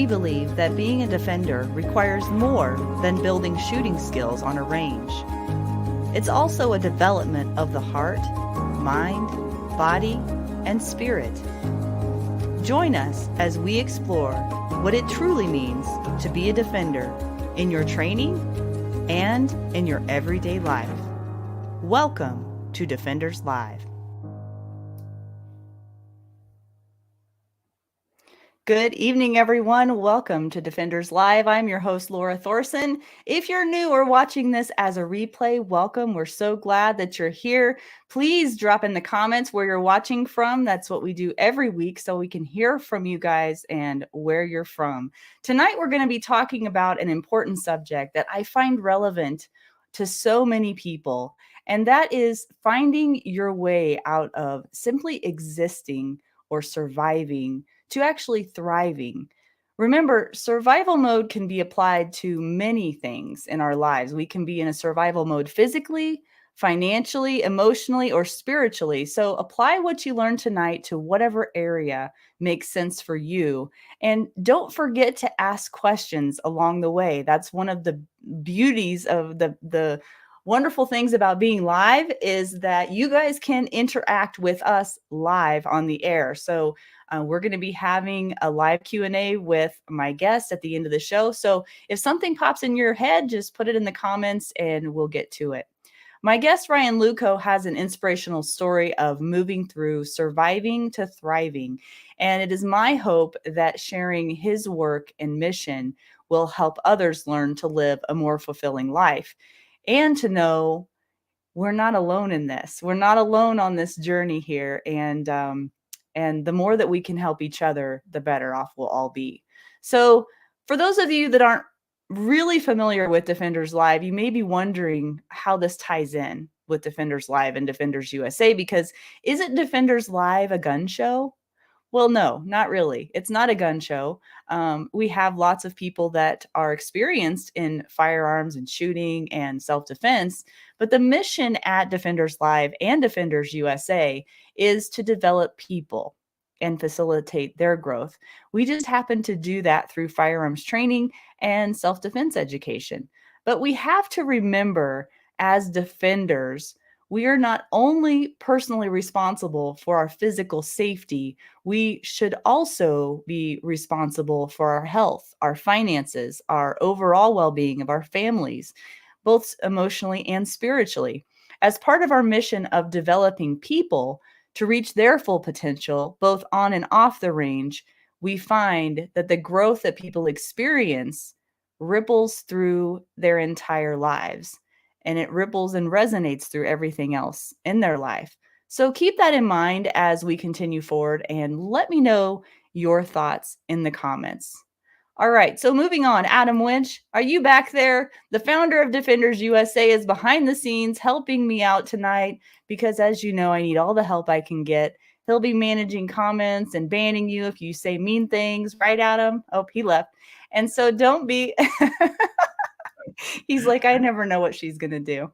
we believe that being a defender requires more than building shooting skills on a range. It's also a development of the heart, mind, body, and spirit. Join us as we explore what it truly means to be a defender in your training and in your everyday life. Welcome to Defenders Live. Good evening, everyone. Welcome to Defenders Live. I'm your host, Laura Thorson. If you're new or watching this as a replay, welcome. We're so glad that you're here. Please drop in the comments where you're watching from. That's what we do every week, so we can hear from you guys and where you're from. Tonight, we're going to be talking about an important subject that I find relevant to so many people, and that is finding your way out of simply existing or surviving to actually thriving. Remember, survival mode can be applied to many things in our lives. We can be in a survival mode physically, financially, emotionally, or spiritually. So apply what you learned tonight to whatever area makes sense for you. And don't forget to ask questions along the way. That's one of the beauties of the wonderful things about being live, is that you guys can interact with us live on the air. So we're going to be having a live Q&A with my guest at the end of the show. So if something pops in your head, just put it in the comments and we'll get to it. My guest, Ryan Luchau, has an inspirational story of moving through surviving to thriving. And it is my hope that sharing his work and mission will help others learn to live a more fulfilling life and to know we're not alone in this. We're not alone on this journey here. And the more that we can help each other, the better off we'll all be. So for those of you that aren't really familiar with Defenders Live, you may be wondering how this ties in with Defenders Live and Defenders USA, because isn't Defenders Live a gun show? Well, no, not really. It's not a gun show. We have lots of people that are experienced in firearms and shooting and self-defense, but the mission at Defenders Live and Defenders USA is to develop people and facilitate their growth. We just happen to do that through firearms training and self-defense education. But we have to remember, as defenders, we are not only personally responsible for our physical safety, we should also be responsible for our health, our finances, our overall well-being of our families, both emotionally and spiritually. As part of our mission of developing people to reach their full potential, both on and off the range, we find that the growth that people experience ripples through their entire lives. And it ripples and resonates through everything else in their life. So keep that in mind as we continue forward, and let me know your thoughts in the comments. All right, so moving on, Adam Winch, are you back there? The founder of Defenders USA is behind the scenes helping me out tonight because, as you know, I need all the help I can get. He'll be managing comments and banning you if you say mean things. Right, Adam? Oh, he left. And so don't be... He's like, I never know what she's going to do.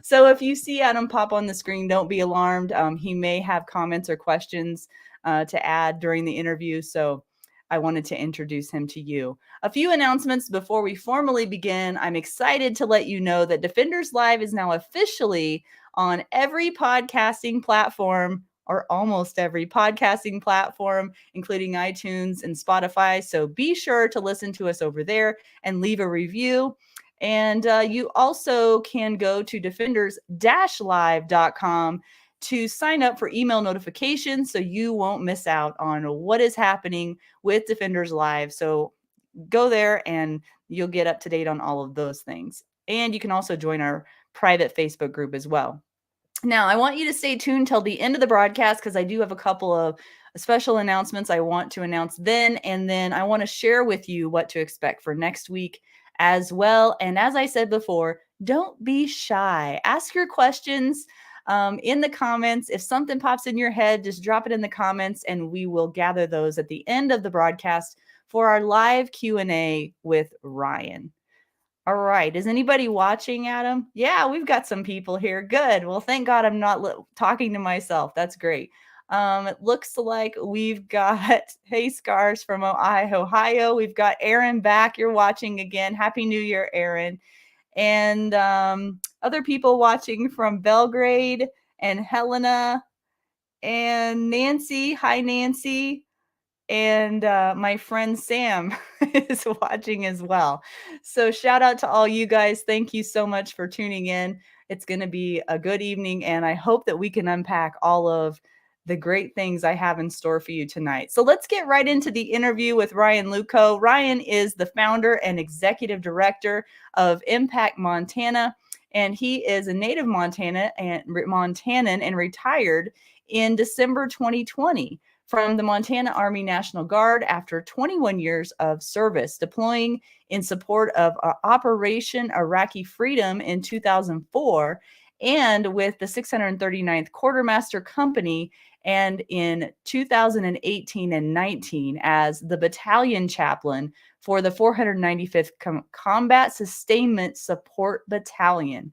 So if you see Adam pop on the screen, don't be alarmed. He may have comments or questions to add during the interview. So I wanted to introduce him to you. A few announcements before we formally begin. I'm excited to let you know that Defenders Live is now officially on every podcasting platform, or almost every podcasting platform, including iTunes and Spotify. So be sure to listen to us over there and leave a review. And you also can go to defenders-live.com to sign up for email notifications so you won't miss out on what is happening with Defenders Live. So go there and you'll get up to date on all of those things. And you can also join our private Facebook group as well. Now, I want you to stay tuned till the end of the broadcast because I do have a couple of special announcements I want to announce then. And then I want to share with you what to expect for next week as well. And as I said before, don't be shy. Ask your questions in the comments. If something pops in your head, just drop it in the comments and we will gather those at the end of the broadcast for our live Q&A with Ryan. All right. Is anybody watching, Adam? Yeah, we've got some people here. Good. Well, thank God I'm not talking to myself. That's great. It looks like we've got Hey Scars from Ohio. We've got Aaron back. You're watching again. Happy New Year, Aaron. And other people watching from Belgrade and Helena and Nancy. Hi, Nancy. And my friend Sam is watching as well. So shout out to all you guys. Thank you so much for tuning in. It's going to be a good evening, and I hope that we can unpack all of the great things I have in store for you tonight. So let's get right into the interview with Ryan Luchau. Ryan is the founder and executive director of Impact Montana, and he is a native Montanan and retired in December 2020 from the Montana Army National Guard after 21 years of service, deploying in support of Operation Iraqi Freedom in 2004, and with the 639th Quartermaster Company, and in 2018 and 19 as the Battalion Chaplain for the 495th Combat Sustainment Support Battalion.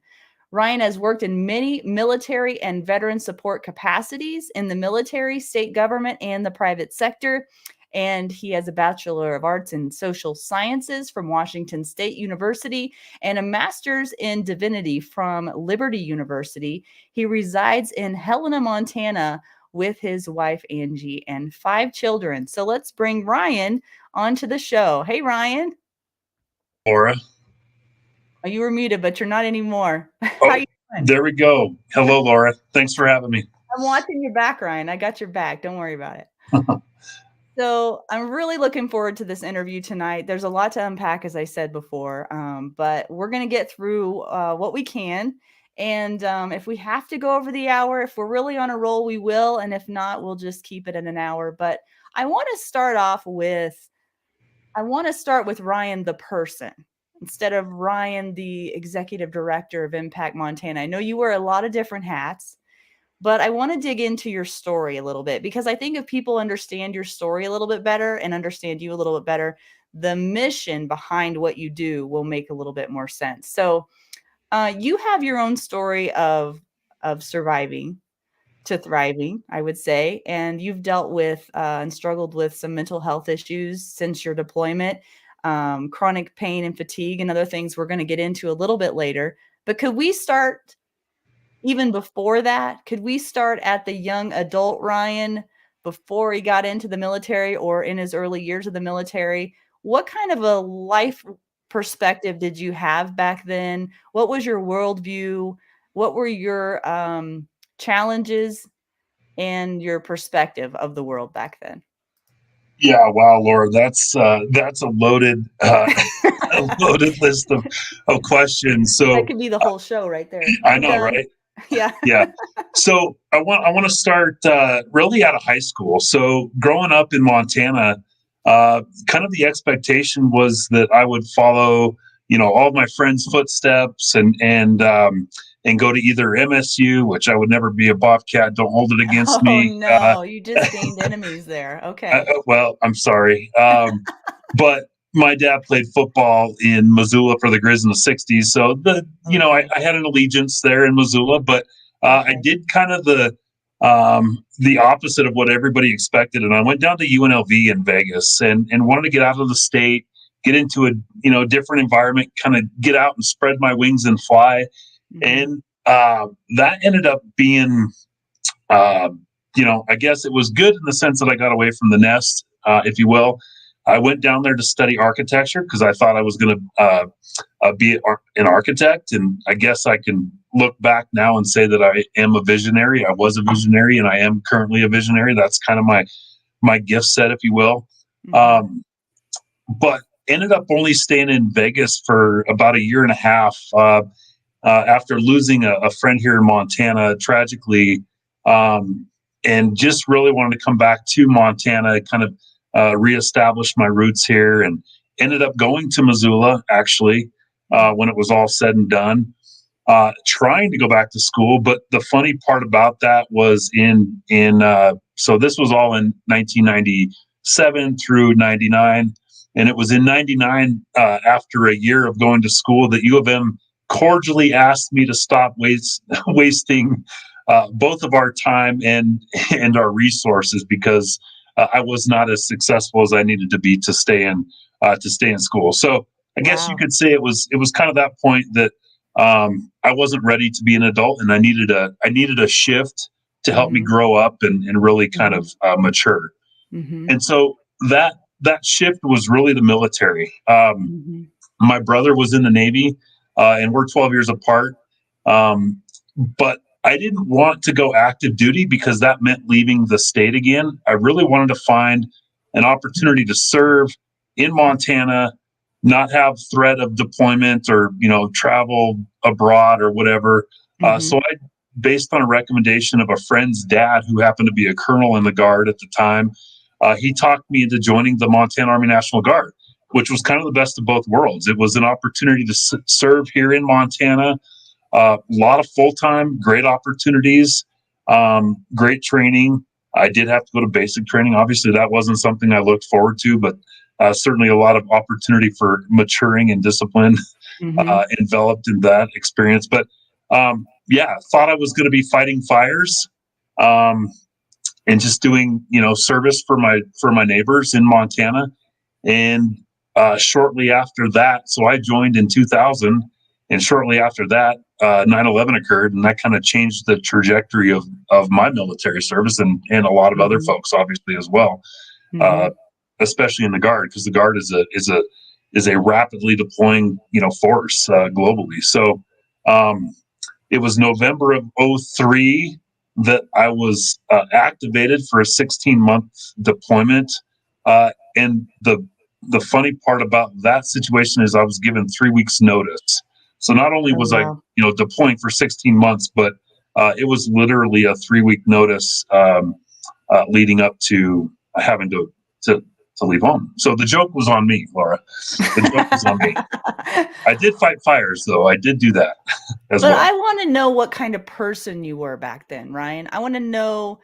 Ryan has worked in many military and veteran support capacities in the military, state government, and the private sector. And he has a Bachelor of Arts in Social Sciences from Washington State University and a Master's in Divinity from Liberty University. He resides in Helena, Montana with his wife, Angie, and 5 children. So let's bring Ryan onto the show. Hey, Ryan. Laura. Oh, you were muted, but you're not anymore. Oh, there we go. Hello, Laura. Thanks for having me. I'm watching your back, Ryan. I got your back. Don't worry about it. So I'm really looking forward to this interview tonight. There's a lot to unpack, as I said before, but we're going to get through what we can. And if we have to go over the hour, if we're really on a roll, we will. And if not, we'll just keep it at an hour. But I want to start with Ryan, the person, instead of Ryan, the executive director of Impact Montana. I know you wear a lot of different hats, but I want to dig into your story a little bit, because I think if people understand your story a little bit better and understand you a little bit better, the mission behind what you do will make a little bit more sense. So you have your own story of surviving to thriving, I would say, and you've dealt with and struggled with some mental health issues since your deployment, chronic pain and fatigue and other things we're going to get into a little bit later. But could we start even before that? Could we start at the young adult Ryan before he got into the military or in his early years of the military? What kind of a life perspective did you have back then? What was your worldview? What were your challenges and your perspective of the world back then? Yeah, wow, Laura, that's a loaded list of questions. So that could be the whole show right there. I know, right? Yeah. Yeah. So I want to start really out of high school. So growing up in Montana, kind of the expectation was that I would follow, all my friends' footsteps and go to either MSU, which I would never be a Bobcat. Don't hold it against me. No, you just gained enemies there. Okay. Well, I'm sorry. But my dad played football in Missoula for the Grizz in the 60s. So I had an allegiance there in Missoula, but I did kind of the opposite of what everybody expected. And I went down to UNLV in Vegas and wanted to get out of the state, get into a different environment, kind of get out and spread my wings and fly. And that ended up being, I guess it was good in the sense that I got away from the nest, if you will. I went down there to study architecture because I thought I was going to be an architect. And I guess I can look back now and say that I am a visionary. I was a visionary and I am currently a visionary. That's kind of my gift set, if you will. But ended up only staying in Vegas for about a year and a half after losing a friend here in Montana tragically, and just really wanted to come back to Montana, kind of reestablish my roots here, and ended up going to Missoula actually when it was all said and done, trying to go back to school. But the funny part about that was so this was all in 1997 through 99. And it was in 99, after a year of going to school, that U of M cordially asked me to stop wasting both of our time and our resources, because I was not as successful as I needed to be to stay in school. So I guess you could say it was kind of that point that I wasn't ready to be an adult, and I needed a shift to help me grow up and really kind of mature. And so that shift was really the military. My brother was in the Navy, and we're 12 years apart. But I didn't want to go active duty because that meant leaving the state again. I really wanted to find an opportunity to serve in Montana, not have threat of deployment or, travel abroad or whatever. So I, based on a recommendation of a friend's dad who happened to be a colonel in the Guard at the time, he talked me into joining the Montana Army National Guard, which was kind of the best of both worlds. It was an opportunity to serve here in Montana. A lot of full-time, great opportunities, great training. I did have to go to basic training. Obviously, that wasn't something I looked forward to, but certainly a lot of opportunity for maturing and discipline enveloped in that experience. But thought I was going to be fighting fires and just doing, service for my neighbors in Montana. And shortly after that, so I joined in 2000. And shortly after that, 9/11 occurred, and that kind of changed the trajectory of my military service and a lot of other folks, obviously, as well, especially in the Guard, because the Guard is a rapidly deploying force globally. So it was November of 2003 that I was activated for a 16-month deployment, and the funny part about that situation is I was given 3 weeks notice. So not only was I, deploying for 16 months, but it was literally a 3-week notice leading up to having to leave home. So the joke was on me, Laura. The joke was on me. I did fight fires, though. I did do that as well. But I want to know what kind of person you were back then, Ryan. I want to know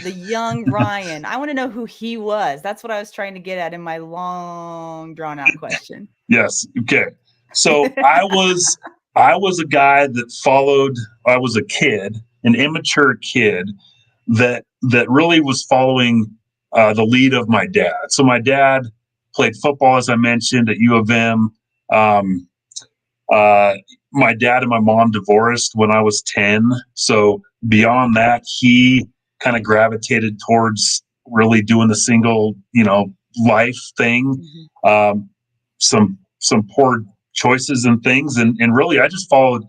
the young Ryan. I want to know who he was. That's what I was trying to get at in my long, drawn-out question. Yes. Okay. So I was a guy that followed. I was a kid, an immature kid that really was following the lead of my dad. So my dad played football, as I mentioned, at U of M. My dad and my mom divorced when I was 10. So beyond that, he kind of gravitated towards really doing the single, life thing. Some poor choices and things, and really I followed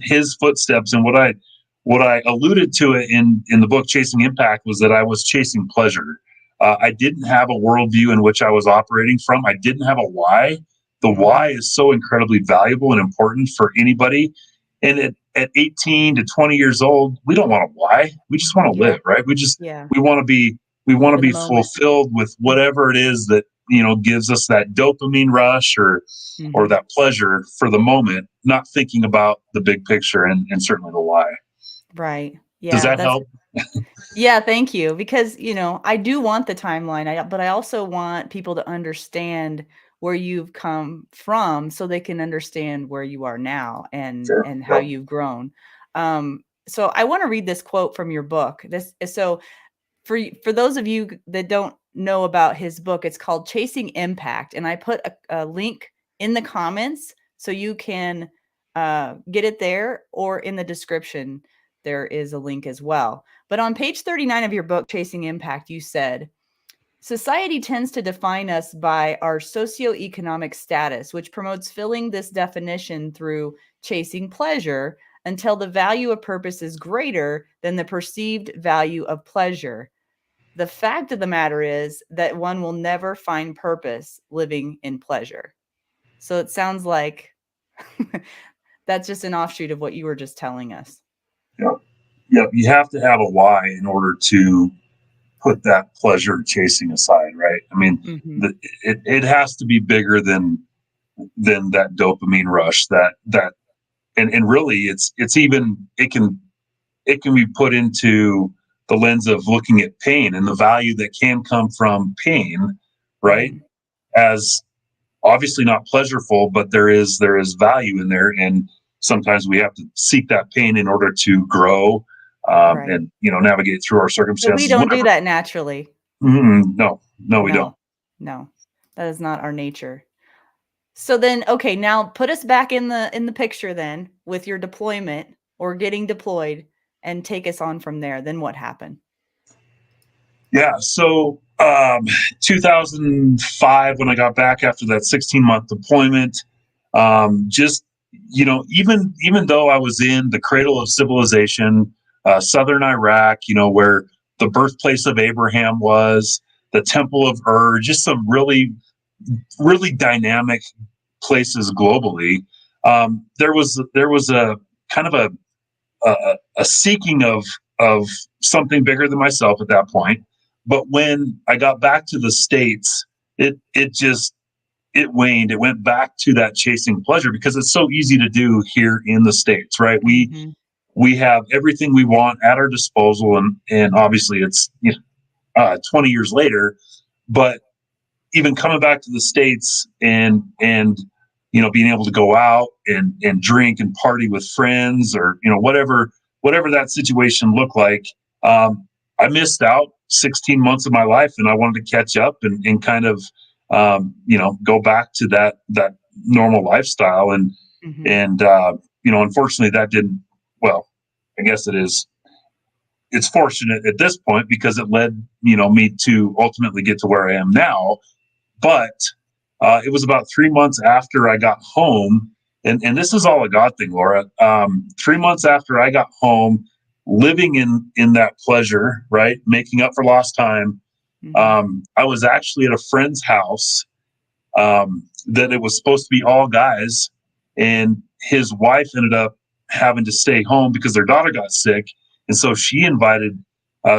his footsteps. And what I alluded to it in the book Chasing Impact was that I was chasing pleasure. I didn't have a worldview in which I was operating from. I didn't have a why. The why is so incredibly valuable and important for anybody. And at 18 to 20 years old, we don't want a why. We just want to live, right? We want to be fulfilled with whatever it is that gives us that dopamine rush or that pleasure for the moment, not thinking about the big picture and certainly the why. Right. Yeah. Does that help? Yeah, thank you. Because, I do want the timeline, but I also want people to understand where you've come from so they can understand where you are now and how you've grown. So I want to read this quote from your book. So for those of you that don't know about his book, it's called Chasing Impact. And I put a link in the comments so you can get it there, or in the description, there is a link as well. But on page 39 of your book, Chasing Impact, you said, society tends to define us by our socioeconomic status, which promotes filling this definition through chasing pleasure until the value of purpose is greater than the perceived value of pleasure. The fact of the matter is that one will never find purpose living in pleasure. So it sounds like that's just an offshoot of what you were just telling us. Yep. You have to have a why in order to put that pleasure chasing aside, right? I mean, it has to be bigger than that dopamine rush. And really, it can be put into the lens of looking at pain and the value that can come from pain, right? As obviously not pleasureful, but there is value in there. And sometimes we have to seek that pain in order to grow, Right. and, navigate through our So circumstances. we don't do that naturally. No, we don't. No, that is not our nature. So then, okay, now put us back in the picture then with your deployment or getting deployed, and take us on from there. Then what happened? Yeah. So, 2005, when I got back after that 16-month deployment, just, even though I was in the cradle of civilization, southern Iraq, where the birthplace of Abraham was, the Temple of Ur, just some really, really dynamic places globally. There was a kind of a seeking of something bigger than myself at that point. But when I got back to the States, it waned. It went back to that chasing pleasure, because it's so easy to do here in the States, right? We have everything we want at our disposal, and obviously it's 20 years later, but even coming back to the States and being able to go out and drink and party with friends, or whatever that situation looked like, I missed out 16 months of my life, and I wanted to catch up and kind of go back to that normal lifestyle, and unfortunately that didn't. Well, I guess it's fortunate at this point, because it led me to ultimately get to where I am now. But it was about 3 months after I got home, and this is all a God thing, Laura. 3 months after I got home, living in that pleasure, right, making up for lost time, I was actually at a friend's house, that it was supposed to be all guys, and his wife ended up having to stay home because their daughter got sick, and so she invited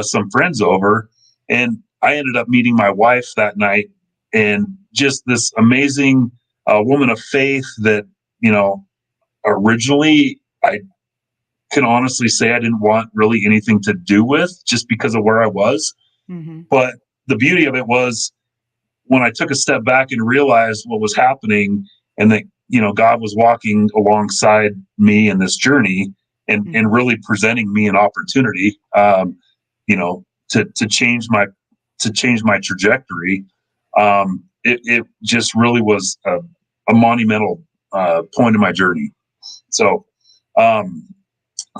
some friends over, and I ended up meeting my wife that night, and just this amazing woman of faith that, originally I can honestly say I didn't want really anything to do with, just because of where I was. But the beauty of it was, when I took a step back and realized what was happening, and that, God was walking alongside me in this journey, and really presenting me an opportunity, to change my trajectory. It just really was a monumental point in my journey. So,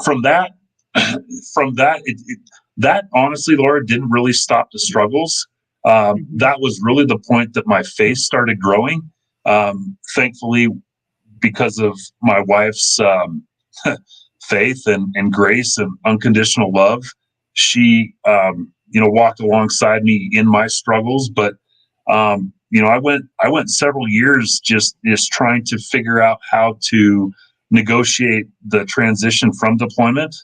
from that, that honestly, Laura, didn't really stop the struggles. That was really the point that my faith started growing. Thankfully, because of my wife's faith and grace and unconditional love, she walked alongside me in my struggles. But I went several years just trying to figure out how to negotiate the transition from deployment,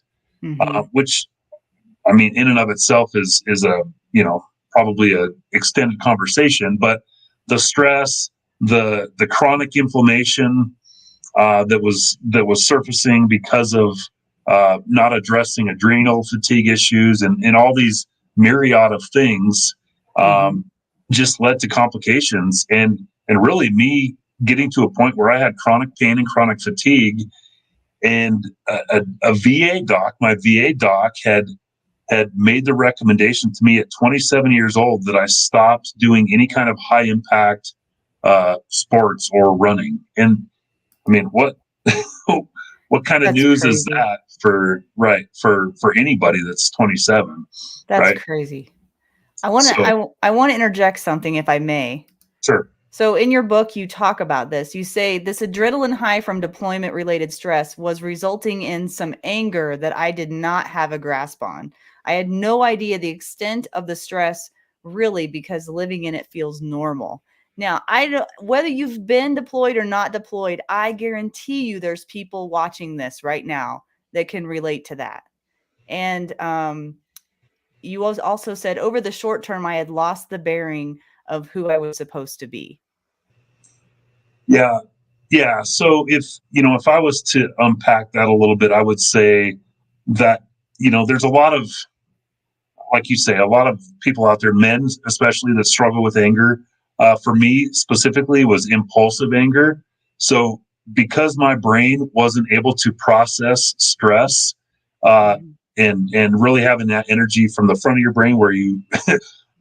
which, I mean, in and of itself is a probably a extended conversation. But the stress, the chronic inflammation that was surfacing because of not addressing adrenal fatigue issues, and all these myriad of things, just led to complications, and really me getting to a point where I had chronic pain and chronic fatigue. And a VA doc, my VA doc had made the recommendation to me at 27 years old that I stopped doing any kind of high impact sports or running. And I mean, what what kind of That's news crazy. is that for anybody that's 27? That's right? crazy. I want to interject something, if I may. Sure. So in your book, you talk about this. You say this adrenaline high from deployment related stress was resulting in some anger that I did not have a grasp on. I had no idea the extent of the stress, really, because living in it feels normal. Now, whether you've been deployed or not deployed, I guarantee you there's people watching this right now that can relate to that. And you also said over the short term, I had lost the bearing of who I was supposed to be. Yeah. Yeah. So if I was to unpack that a little bit, I would say that, there's a lot of, like you say, a lot of people out there, men especially, that struggle with anger. For me specifically, was impulsive anger. So because my brain wasn't able to process stress, and really having that energy from the front of your brain where you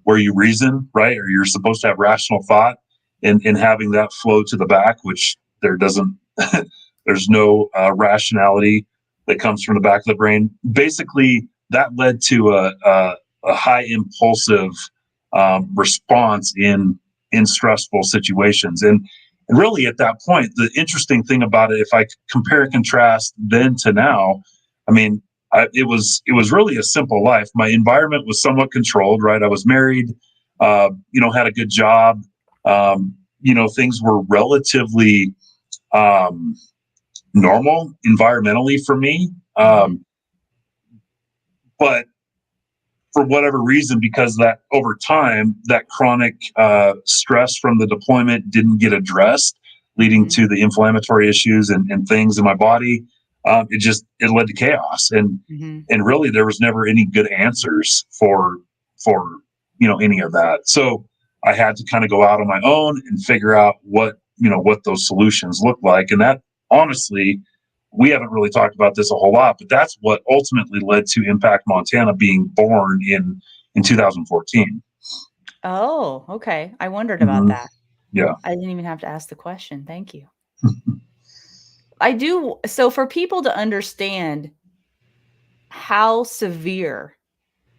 where you reason, right, or you're supposed to have rational thought, and having that flow to the back, which there doesn't there's no rationality that comes from the back of the brain. Basically, that led to a high impulsive response in stressful situations. And really at that point, the interesting thing about it, if I compare and contrast then to now, I mean, it was really a simple life. My environment was somewhat controlled, right? I was married, had a good job. Things were relatively normal environmentally for me. But for whatever reason, because that over time, that chronic stress from the deployment didn't get addressed, leading to the inflammatory issues and things in my body. It led to chaos, and really there was never any good answers for any of that. So I had to kind of go out on my own and figure out what those solutions look like. And that, honestly, we haven't really talked about this a whole lot, but that's what ultimately led to Impact Montana being born in 2014. Oh, okay. I wondered about that. Yeah. I didn't even have to ask the question. Thank you. I do. So for people to understand how severe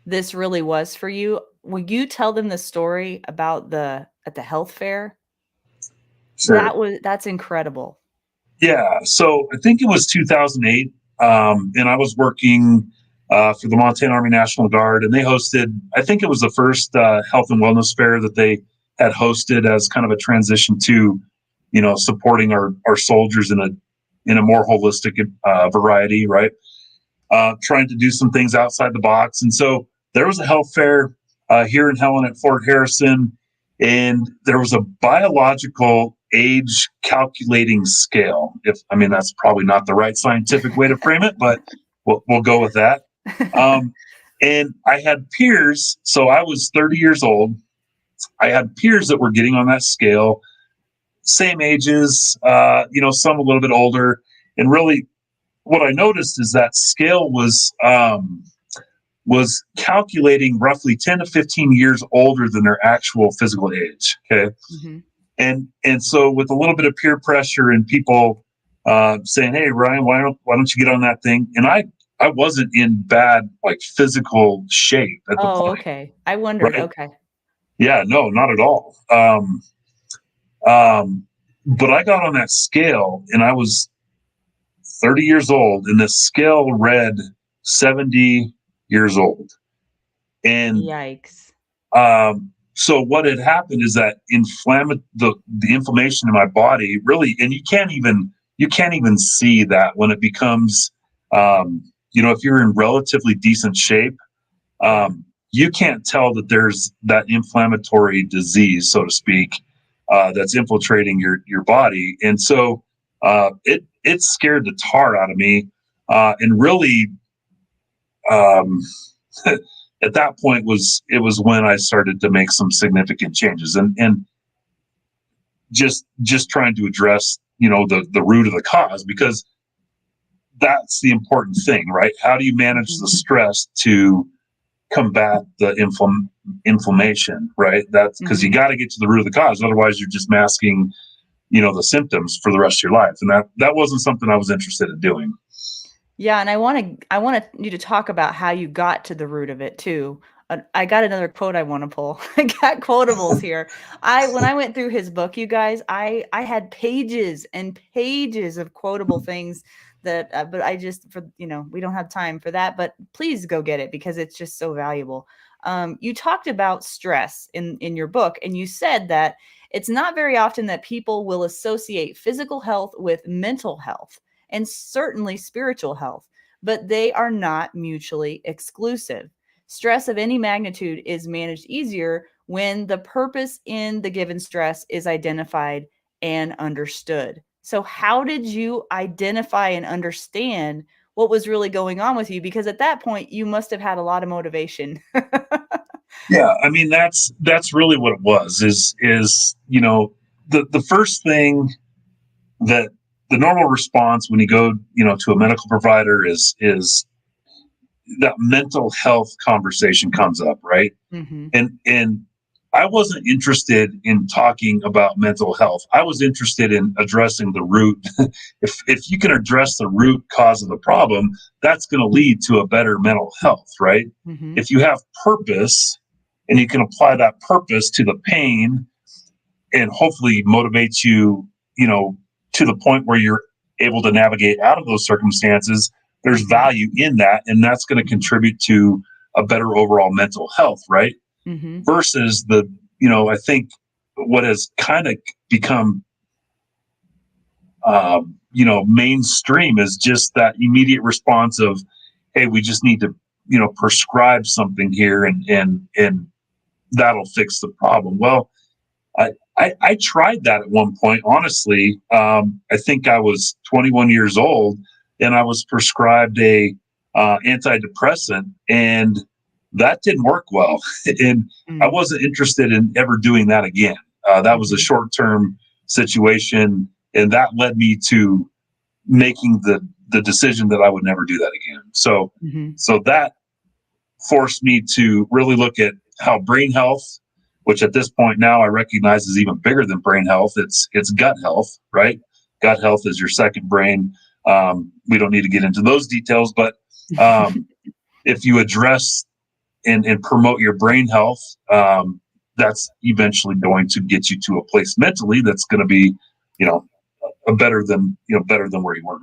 this really was for you, will you tell them the story about at the health fair? Sure. That's incredible. Yeah. So I think it was 2008. And I was working for the Montana Army National Guard, and they hosted, I think it was the first health and wellness fair that they had hosted as kind of a transition to, supporting our soldiers in a more holistic variety, right? Trying to do some things outside the box. And so there was a health fair here in Helena at Fort Harrison, and there was a biological age calculating scale. That's probably not the right scientific way to frame it, but we'll go with that. And I had peers, so I was 30 years old. I had peers that were getting on that scale, same ages, some a little bit older. And really what I noticed is that scale was calculating roughly 10 to 15 years older than their actual physical age. Okay. And so with a little bit of peer pressure and people saying, "Hey, Ryan, why don't you get on that thing?" And I wasn't in bad physical shape at the point. Okay. I wondered. Right? Okay. Yeah, no, not at all. But I got on that scale and I was 30 years old, and the scale read 70 years old. And yikes. So what had happened is that the inflammation in my body really, and you can't even see that when it becomes, if you're in relatively decent shape, you can't tell that there's that inflammatory disease, so to speak, that's infiltrating your body. And so it scared the tar out of me, and really, at that point it was when I started to make some significant changes, and just trying to address the root of the cause, because that's the important thing, right? How do you manage the stress to combat the inflammation, right? That's because you got to get to the root of the cause, otherwise you're just masking the symptoms for the rest of your life, and that wasn't something I was interested in doing. Yeah, and I want you to talk about how you got to the root of it too. I got another quote I want to pull. I got quotables here. When I went through his book, you guys, I had pages and pages of quotable things that, but I just, we don't have time for that, but please go get it because it's just so valuable. You talked about stress in your book, and you said that it's not very often that people will associate physical health with mental health, and certainly spiritual health, but they are not mutually exclusive. Stress of any magnitude is managed easier when the purpose in the given stress is identified and understood. So how did you identify and understand what was really going on with you? Because at that point, you must have had a lot of motivation. Yeah, that's really what it was, is the first thing that the normal response when you go, to a medical provider is that mental health conversation comes up, right? Mm-hmm. And I wasn't interested in talking about mental health. I was interested in addressing the root. If you can address the root cause of the problem, that's going to lead to a better mental health, right? Mm-hmm. If you have purpose and you can apply that purpose to the pain and hopefully motivate you, to the point where you're able to navigate out of those circumstances, there's value in that. And that's going to contribute to a better overall mental health, right? Mm-hmm. Versus I think what has kind of become, mainstream is just that immediate response of, hey, we just need to, prescribe something here and that'll fix the problem. Well, I tried that at one point, honestly. I think I was 21 years old and I was prescribed a antidepressant, and that didn't work well. And I wasn't interested in ever doing that again. That was a short-term situation, and that led me to making the decision that I would never do that again. So that forced me to really look at how brain health, which at this point now I recognize is even bigger than brain health. It's gut health, right? Gut health is your second brain. We don't need to get into those details, but if you address and promote your brain health, that's eventually going to get you to a place mentally that's going to be, better than where you were.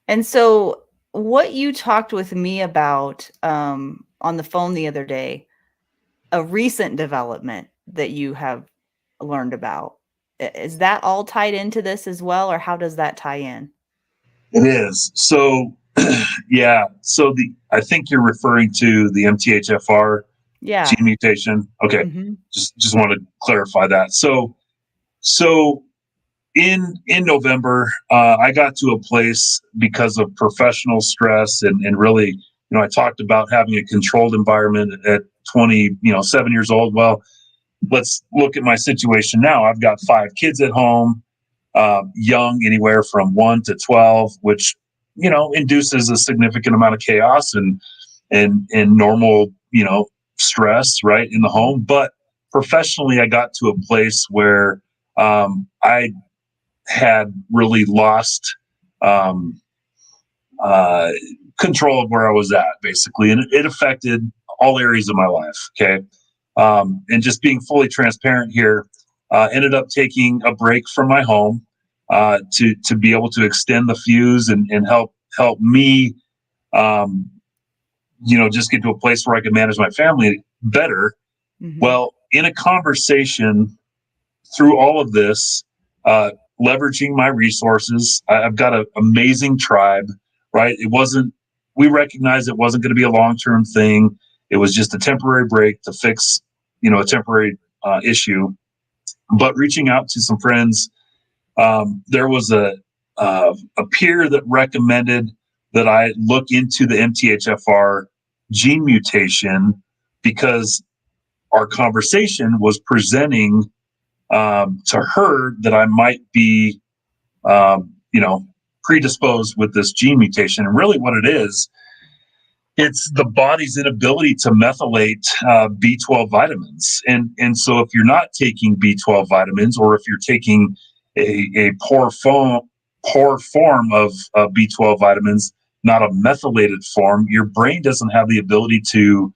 And so what you talked with me about on the phone the other day, a recent development that you have learned about, is that all tied into this as well, or how does that tie in? It is. So, yeah. So I think you're referring to the MTHFR gene mutation. Okay. Just want to clarify that. So in November, I got to a place because of professional stress and really, I talked about having a controlled environment at 7 years old. Well, let's look at my situation now. I've got 5 kids at home, young, anywhere from 1 to 12, which, induces a significant amount of chaos and normal, stress, right, in the home. But professionally, I got to a place where I had really lost control of where I was at, basically. And it affected all areas of my life. Okay. And just being fully transparent here, ended up taking a break from my home to be able to extend the fuse and help me, just get to a place where I could manage my family better. Well, in a conversation through all of this, leveraging my resources, I've got an amazing tribe, right? We recognized it wasn't going to be a long-term thing. It was just a temporary break to fix, a temporary issue. But reaching out to some friends, there was a peer that recommended that I look into the MTHFR gene mutation because our conversation was presenting to her that I might be, predisposed with this gene mutation. And really what it is, it's the body's inability to methylate B12 vitamins. And so if you're not taking B12 vitamins, or if you're taking a poor form of B12 vitamins, not a methylated form, your brain doesn't have the ability to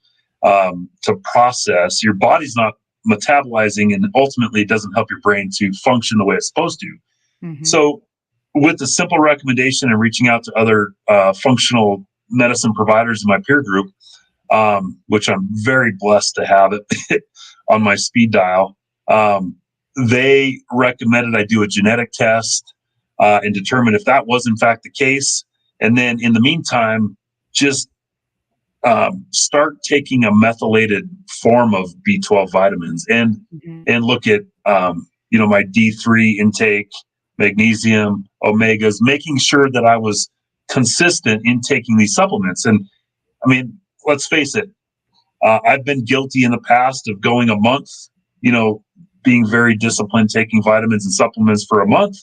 process. Your body's not metabolizing, and ultimately it doesn't help your brain to function the way it's supposed to. So with the simple recommendation and reaching out to other functional medicine providers in my peer group, which I'm very blessed to have it on my speed dial, they recommended I do a genetic test and determine if that was in fact the case. And then in the meantime, just start taking a methylated form of B12 vitamins and look at, my D3 intake, magnesium, omegas, making sure that I was consistent in taking these supplements. And I mean, let's face it, I've been guilty in the past of going a month, being very disciplined, taking vitamins and supplements for a month,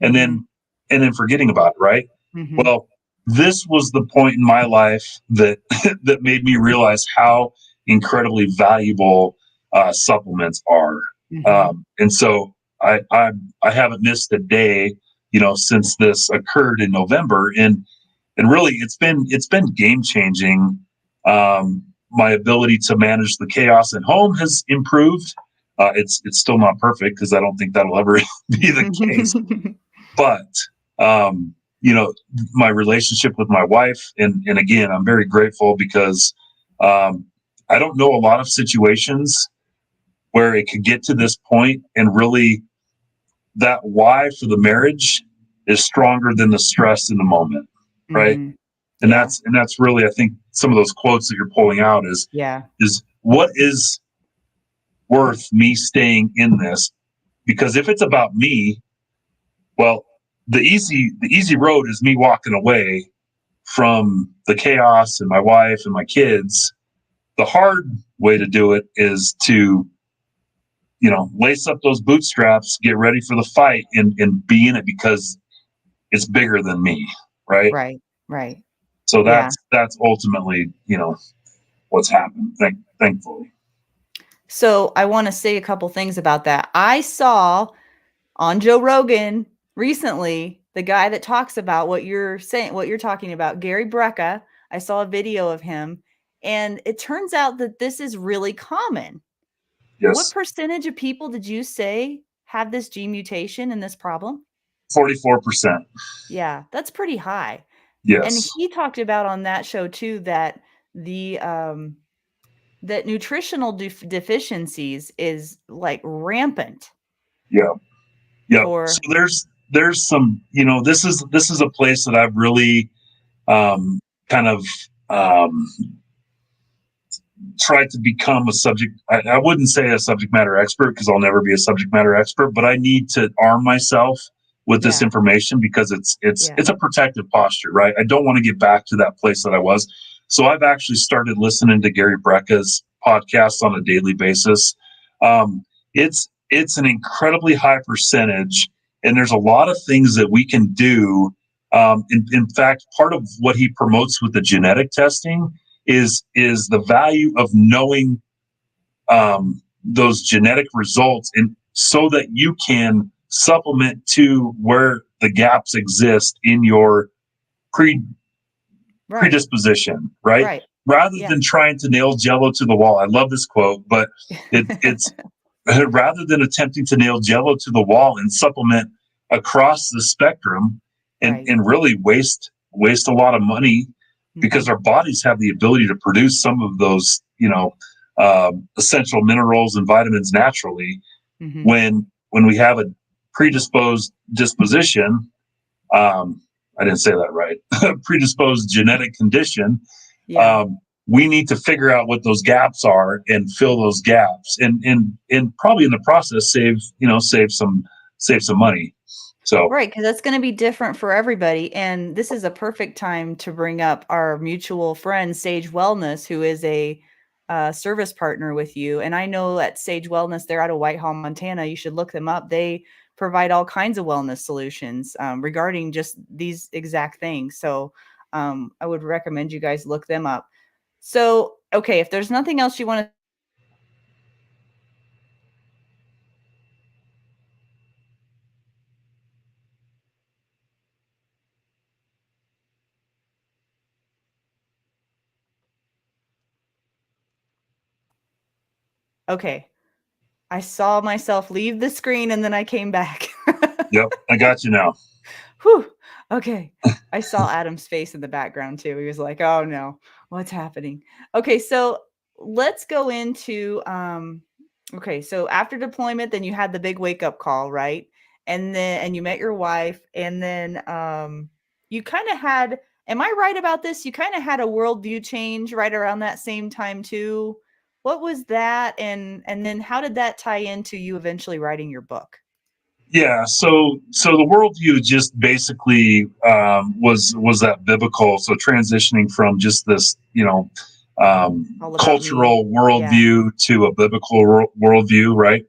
and then forgetting about it, right? Well, this was the point in my life that that made me realize how incredibly valuable supplements are. And so I haven't missed a day, since this occurred in November, and really it's been game changing. My ability to manage the chaos at home has improved. It's still not perfect, because I don't think that'll ever be the case. But my relationship with my wife, and again, I'm very grateful, because I don't know a lot of situations where it could get to this point, and really that why for the marriage is stronger than the stress in the moment, right? And that's really, I think, some of those quotes that you're pulling out is what is worth me staying in this? Because if it's about me, well, the easy road is me walking away from the chaos and my wife and my kids. The hard way to do it is to, lace up those bootstraps, get ready for the fight, and be in it, because it's bigger than me, right? Right. So that's ultimately, what's happened, thankfully. So I want to say a couple things about that. I saw on Joe Rogan recently, the guy that talks about what you're talking about, Gary Brecka. I saw a video of him, and it turns out that this is really common. Yes. What percentage of people did you say have this gene mutation and this problem? 44%. Yeah, that's pretty high. Yes. And he talked about on that show too that the that nutritional deficiencies is like rampant. Yeah. So there's some, this is a place that I've really kind of tried to become a subject. I wouldn't say a subject matter expert, because I'll never be a subject matter expert, but I need to arm myself with this information, because it's a protective posture, right? I don't want to get back to that place that I was. So I've actually started listening to Gary Brecka's podcast on a daily basis. It's an incredibly high percentage, and there's a lot of things that we can do. In fact, part of what he promotes with the genetic testing is the value of knowing those genetic results, and so that you can supplement to where the gaps exist in your predisposition, right? Rather than trying to nail Jello to the wall. I love this quote, but it's rather than attempting to nail Jello to the wall and supplement across the spectrum, and really waste a lot of money, because our bodies have the ability to produce some of those, essential minerals and vitamins naturally. When we have a predisposed disposition, I didn't say that right, predisposed genetic condition, we need to figure out what those gaps are and fill those gaps, and probably in the process save some money. So right, because that's going to be different for everybody. And this is a perfect time to bring up our mutual friend Sage Wellness, who is a service partner with you. And I know at Sage Wellness, they're out of Whitehall, Montana. You should look them up. They provide all kinds of wellness solutions regarding just these exact things. So I would recommend you guys look them up. So, okay, if there's nothing else you want to okay. I saw myself leave the screen and then I came back. Yep, I got you now. Whew. Okay. I saw Adam's face in the background too. He was like, oh no, what's happening? Okay, so let's go into okay, so after deployment, then you had the big wake up call, right? And you met your wife, and then you kind of had, am I right about this? You kind of had a worldview change right around that same time too. What was that? And then how did that tie into you eventually writing your book? Yeah, so the worldview just basically was that biblical. So transitioning from just this, cultural worldview to a biblical worldview, right?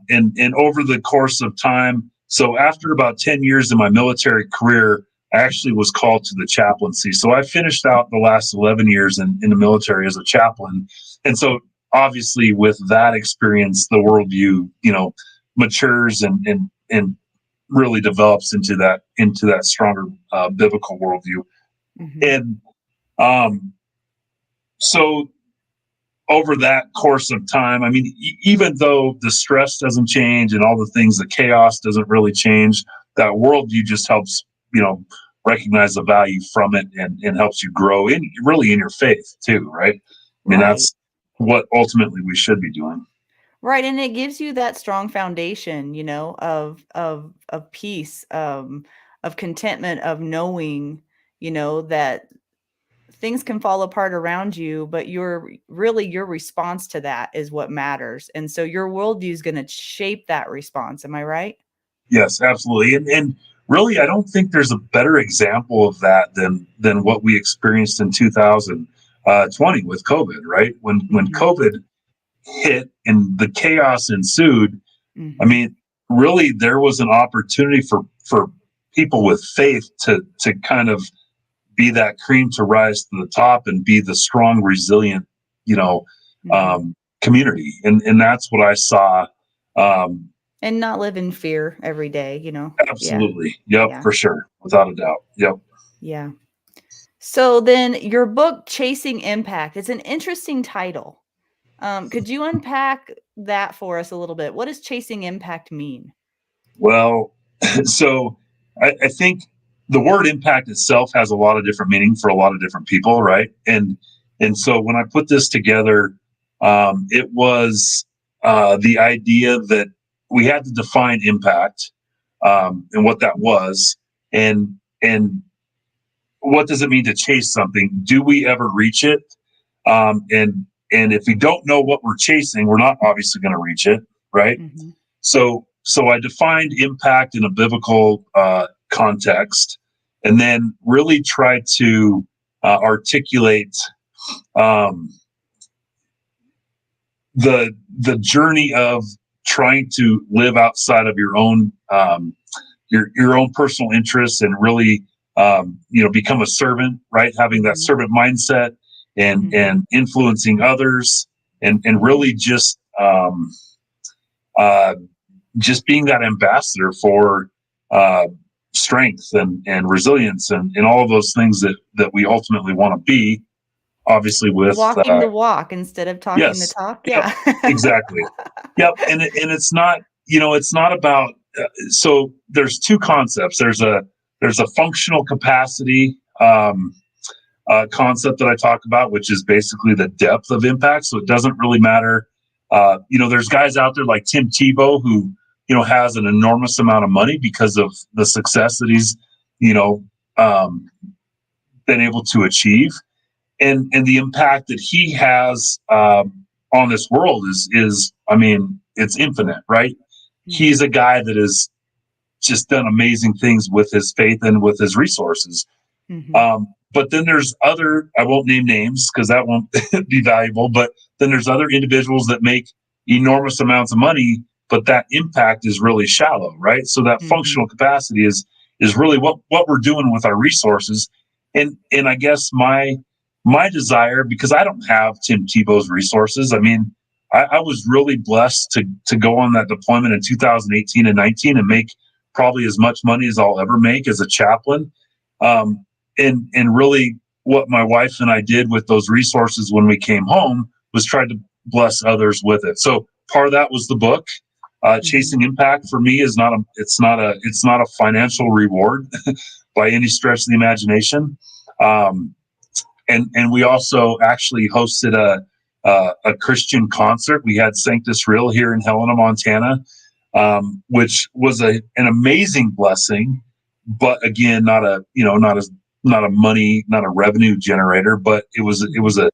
And over the course of time, So after about 10 years in my military career, I actually was called to the chaplaincy. So I finished out the last 11 years in the military as a chaplain. And so obviously with that experience, the worldview, matures and really develops into that stronger biblical worldview. And so over that course of time, I mean, even though the stress doesn't change and all the things, the chaos doesn't really change, that worldview just helps, recognize the value from it and helps you grow in your faith too, right? I mean, that's what ultimately we should be doing. Right. And it gives you that strong foundation, of peace, of contentment, of knowing, that things can fall apart around you, but your response to that is what matters. And so your worldview is going to shape that response. Am I right? Yes, absolutely. And really, I don't think there's a better example of that than what we experienced in 2020 with COVID, right? When COVID hit and the chaos ensued, I mean, really, there was an opportunity for people with faith to kind of be that cream to rise to the top and be the strong, resilient, community. And that's what I saw. And not live in fear every day, Absolutely. Yep, for sure. Without a doubt. Yep. Yeah. So then your book, Chasing Impact, it's an interesting title. Could you unpack that for us a little bit? What does Chasing Impact mean? Well, so I think the word impact itself has a lot of different meaning for a lot of different people, right? And so when I put this together, it was the idea that we had to define impact and what that was, and what does it mean to chase something? Do we ever reach it? And if we don't know what we're chasing, we're not obviously going to reach it, right? So I defined impact in a biblical context, and then really tried to articulate the journey of trying to live outside of your own personal interests and really become a servant, right? Having that servant mindset and influencing others and really just being that ambassador for strength and resilience and all of those things that we ultimately want to be, obviously with walking the walk instead of talking the talk. Yep, exactly. Yep. And it's not, it's not about, so there's two concepts. There's a functional capacity concept that I talk about, which is basically the depth of impact. So it doesn't really matter. There's guys out there like Tim Tebow who, has an enormous amount of money because of the success that he's, been able to achieve. And the impact that he has on this world is, I mean, it's infinite, right? He's a guy that has just done amazing things with his faith and with his resources. But then there's other, I won't name names because that won't be valuable, but then there's other individuals that make enormous amounts of money, but that impact is really shallow, right? So that functional capacity is really what we're doing with our resources. And I guess my desire, because I don't have Tim Tebow's resources. I mean, I was really blessed to go on that deployment in 2018 and 19 and make probably as much money as I'll ever make as a chaplain. And really what my wife and I did with those resources when we came home was try to bless others with it. So part of that was the book. Chasing Impact for me is it's not a financial reward by any stretch of the imagination. And we also actually hosted a Christian concert. We had Sanctus Real here in Helena, Montana, which was an amazing blessing, but again, not a money, not a revenue generator, but it was a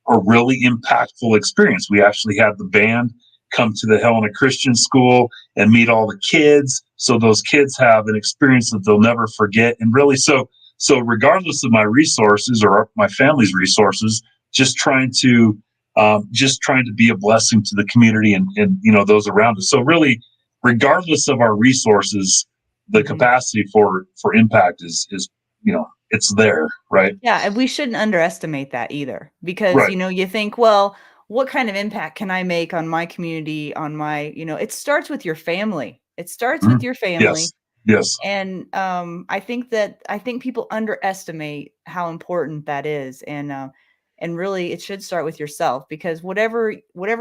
really impactful experience. We actually had the band come to the Helena Christian School and meet all the kids, so those kids have an experience that they'll never forget. And really, so regardless of my resources or my family's resources, just trying to be a blessing to the community and those around us. So really, regardless of our resources, the capacity for impact is it's there, right? Yeah, and we shouldn't underestimate that either, because Right. you think, well, what kind of impact can I make on my community, on my, it starts with your family. It starts with your family. Yes. And I think people underestimate how important that is, and really it should start with yourself, because whatever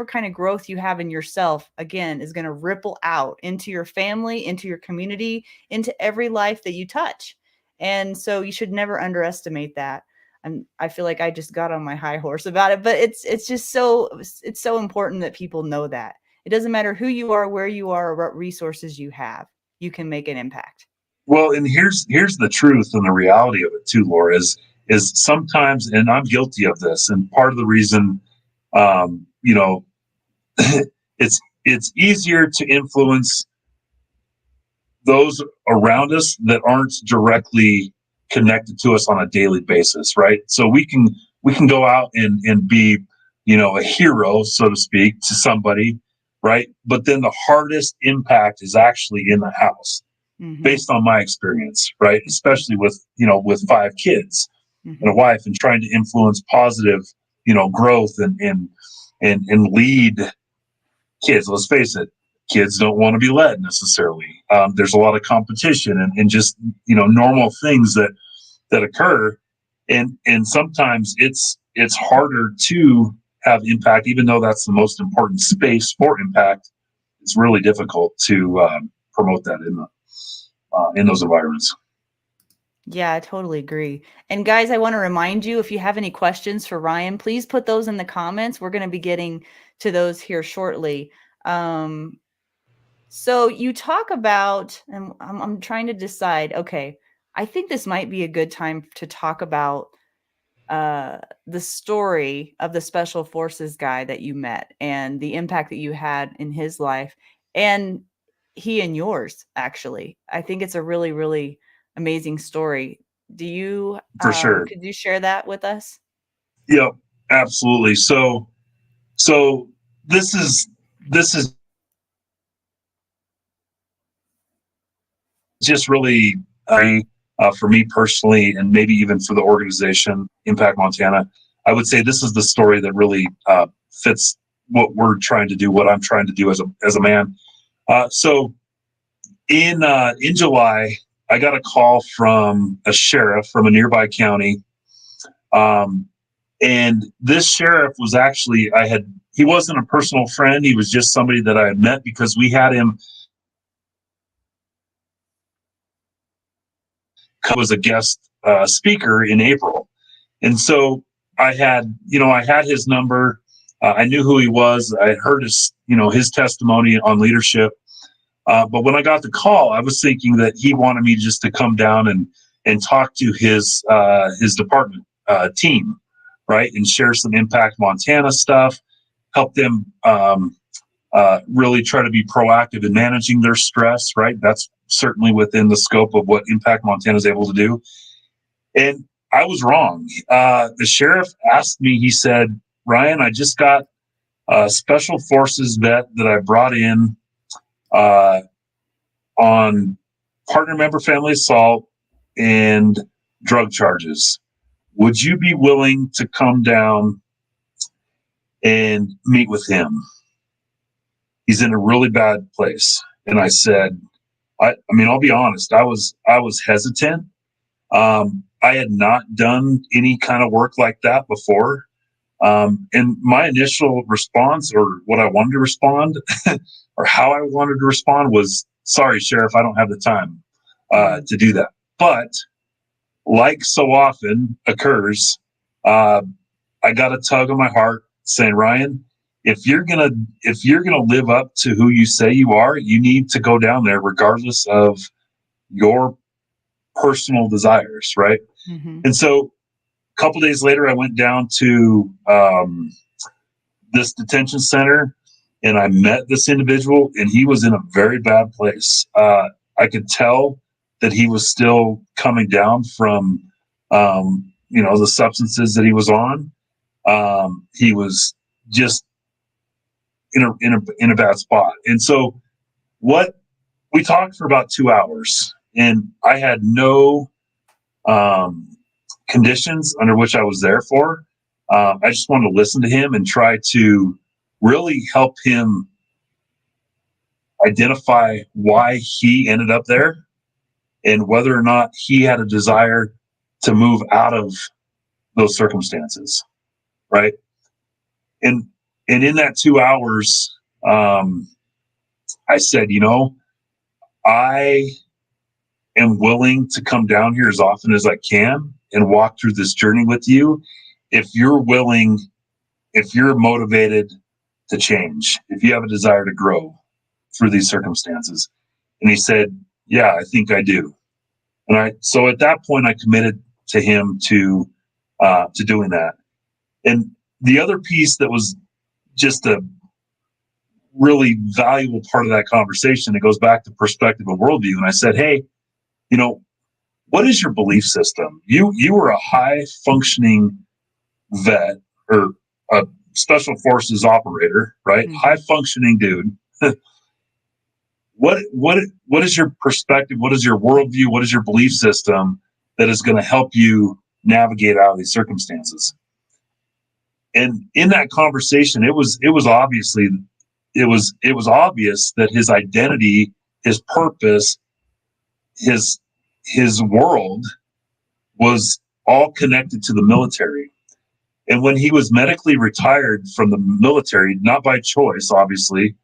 kind of growth you have in yourself, again, is going to ripple out into your family, into your community, into every life that you touch. And so you should never underestimate that. And I feel like I just got on my high horse about it, but it's so important that people know that it doesn't matter who you are, where you are, or what resources you have, you can make an impact. Well, and here's the truth and the reality of it too, Laura, is sometimes, and I'm guilty of this, and part of the reason, it's easier to influence those around us that aren't directly connected to us on a daily basis, right? So we can go out and be, a hero, so to speak, to somebody, right? But then the hardest impact is actually in the house, based on my experience, right? Especially with 5 kids and a wife, and trying to influence positive, growth and lead kids. Let's face it, kids don't want to be led necessarily. There's a lot of competition and just normal things that occur, and sometimes it's harder to have impact, even though that's the most important space for impact. It's really difficult to promote that in those environments. Yeah, I totally agree. And guys, I want to remind you, if you have any questions for Ryan, please put those in the comments. We're going to be getting to those here shortly. So you talk about, and I'm trying to decide, okay, I think this might be a good time to talk about the story of the special forces guy that you met and the impact that you had in his life, and he and yours. Actually, I think it's a really, really amazing story. Do you For sure. could you share that with us? Yep, absolutely. So this is just really for me personally, and maybe even for the organization Impact Montana. I would say this is the story that really fits what we're trying to do, what I'm trying to do as a man. So in July, I got a call from a sheriff from a nearby county, and this sheriff was actually he wasn't a personal friend. He was just somebody that I had met because we had him was a guest speaker in April. And so I had his number. I knew who he was. I had heard his testimony on leadership. But when I got the call, I was thinking that he wanted me just to come down and talk to his department team, right, and share some Impact Montana stuff, help them really try to be proactive in managing their stress, right? That's certainly within the scope of what Impact Montana is able to do. And I was wrong. The sheriff asked me, he said, Ryan, I just got a special forces vet that I brought in on partner member family assault and drug charges. Would you be willing to come down and meet with him? He's in a really bad place. And I said, I mean, I'll be honest, I was hesitant. I had not done any kind of work like that before. And my initial response, or what I wanted to respond, or how I wanted to respond, was, sorry, Sheriff, I don't have the time to do that. But like so often occurs, I got a tug on my heart saying, Ryan, if you're gonna live up to who you say you are, you need to go down there regardless of your personal desires, right? And so a couple days later, I went down to this detention center and I met this individual, and he was in a very bad place. I could tell that he was still coming down from the substances that he was on. He was just in a bad spot. And so we talked for about 2 hours, and I had no conditions under which I was there for. I just wanted to listen to him and try to really help him identify why he ended up there and whether or not he had a desire to move out of those circumstances, right? And in that 2 hours, I said, I am willing to come down here as often as I can and walk through this journey with you. If you're willing, if you're motivated to change, if you have a desire to grow through these circumstances. And he said, yeah, I think I do. So at that point, I committed to him to doing that. And the other piece that was just a really valuable part of that conversation, it goes back to perspective of worldview. And I said, hey, what is your belief system? You were a high functioning vet or a special forces operator, right? Mm-hmm. High functioning dude. What is your perspective? What is your worldview? What is your belief system that is going to help you navigate out of these circumstances? And in that conversation, it was obvious that his identity, his purpose, his world was all connected to the military. And when he was medically retired from the military, not by choice, obviously,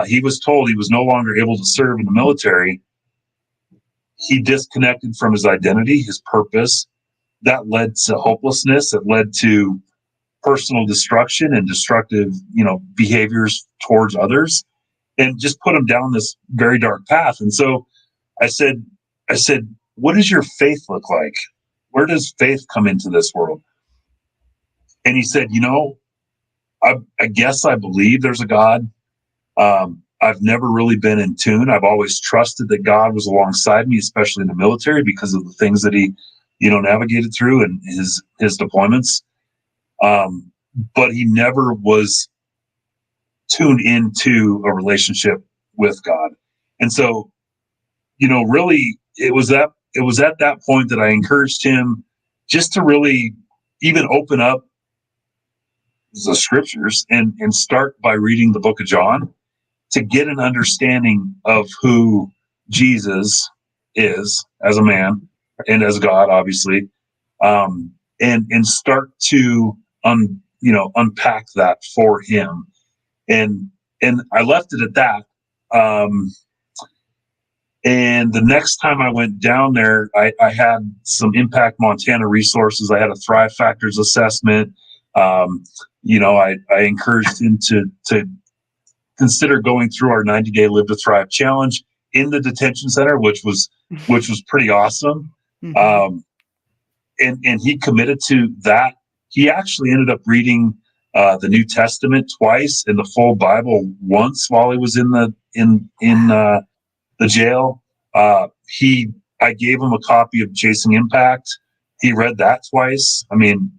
he was told he was no longer able to serve in the military. He disconnected from his identity, his purpose. That led to hopelessness. It led to personal destruction and destructive, behaviors towards others, and just put him down this very dark path. And so I said, what does your faith look like? Where does faith come into this world? And he said, I guess I believe there's a God. I've never really been in tune. I've always trusted that God was alongside me, especially in the military, because of the things that he, navigated through and his deployments. But he never was tuned into a relationship with God. And so, really it was at that point that I encouraged him just to really even open up the scriptures and start by reading the book of John to get an understanding of who Jesus is as a man and as God, obviously, and start to unpack that for him. And I left it at that. And the next time I went down there, I had some Impact Montana resources. I had a Thrive Factors assessment. I encouraged him to consider going through our 90-day Live to Thrive challenge in the detention center, which was pretty awesome. Mm-hmm. And he committed to that. He actually ended up reading the New Testament twice and the full Bible once while he was in the jail. I gave him a copy of Chasing Impact. He read that twice. I mean,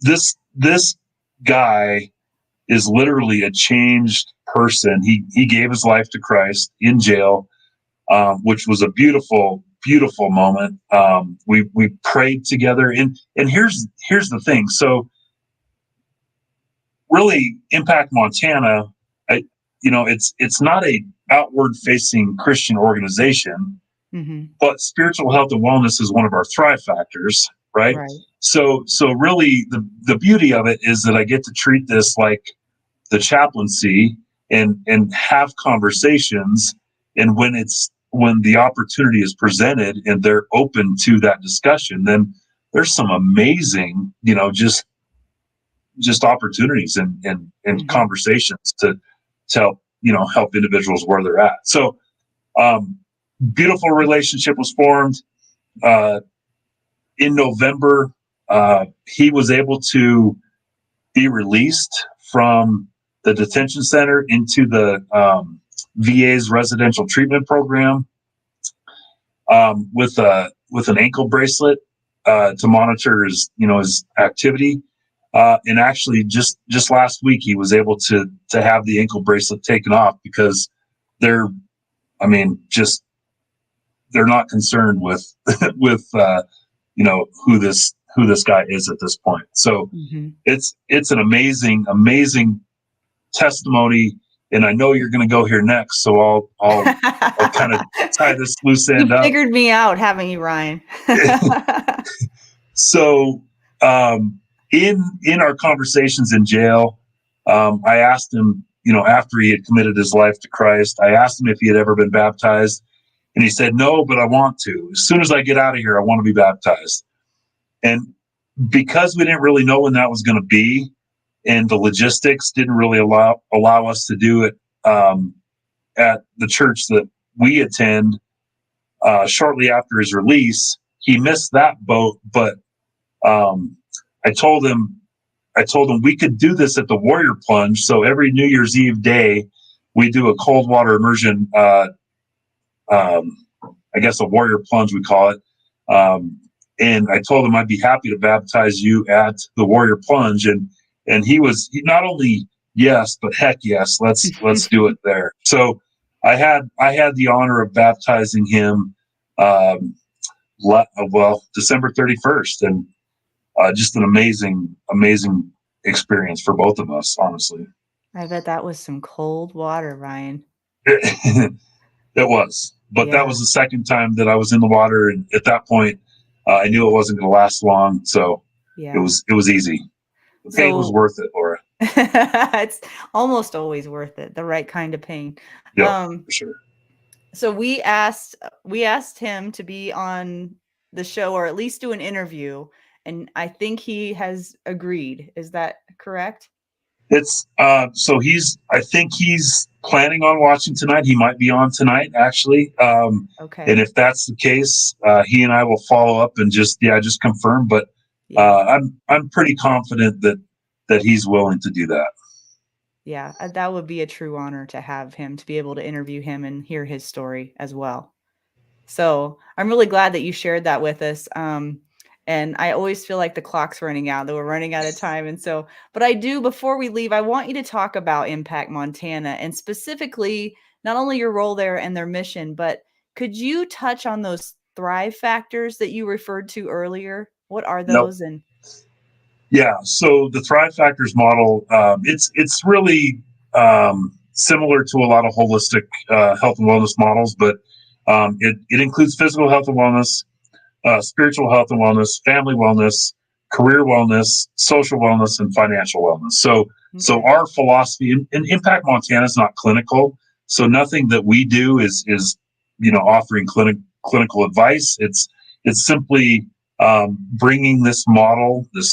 this guy is literally a changed person. He gave his life to Christ in jail, which was a beautiful, beautiful moment. We prayed together, and here's the thing. So, really, Impact Montana, it's not a outward facing Christian organization, mm-hmm. but spiritual health and wellness is one of our Thrive Factors, right? So really the beauty of it is that I get to treat this like the chaplaincy and have conversations. And when the opportunity is presented and they're open to that discussion, then there's some amazing, just opportunities and mm-hmm. conversations to help individuals where they're at. So, beautiful relationship was formed. In November, he was able to be released from the detention center into the VA's residential treatment program with an ankle bracelet to monitor his activity. And actually, just last week, he was able to have the ankle bracelet taken off because they're, I mean, just they're not concerned with with who this guy is at this point. So it's an amazing testimony, and I know you're going to go here next, so I'll kind of tie this loose end up. You figured me out, haven't you, Ryan? So in our conversations in jail, I asked him, after he had committed his life to Christ, I asked him if he had ever been baptized, and he said, no, but I want to. As soon as I get out of here, I want to be baptized. And because we didn't really know when that was going to be, and the logistics didn't really allow us to do it at the church that we attend, shortly after his release, he missed that boat. But I told him we could do this at the Warrior Plunge. So every New Year's Eve day, we do a cold water immersion. I guess a Warrior Plunge, we call it. And I told him I'd be happy to baptize you at the Warrior Plunge. And he not only yes, but heck yes, let's do it there. So I had the honor of baptizing him, December 31st, and just an amazing experience for both of us, honestly. I bet that was some cold water, Ryan. It was, but that was the second time that I was in the water, and at that point, I knew it wasn't going to last long, so it was easy. The pain was worth it, Laura. It's almost always worth it. The right kind of pain. Yeah, for sure. So we asked him to be on the show, or at least do an interview, and I think he has agreed. Is that correct? It's I think he's planning on watching tonight. He might be on tonight, actually. Okay. And if that's the case, he and I will follow up and just confirm. But I'm pretty confident that he's willing to do that. Yeah, that would be a true honor to have him, to be able to interview him and hear his story as well. So I'm really glad that you shared that with us. And I always feel like the clock's running out, that we're running out of time. And so, but before we leave, I want you to talk about Impact Montana, and specifically not only your role there and their mission, but could you touch on those Thrive factors that you referred to earlier? What are those? Nope. So the Thrive Factors model, it's really similar to a lot of holistic health and wellness models, but it includes physical health and wellness, spiritual health and wellness, family wellness, career wellness, social wellness, and financial wellness. So our philosophy, and Impact Montana is not clinical, so nothing that we do is offering clinical advice. It's simply bringing this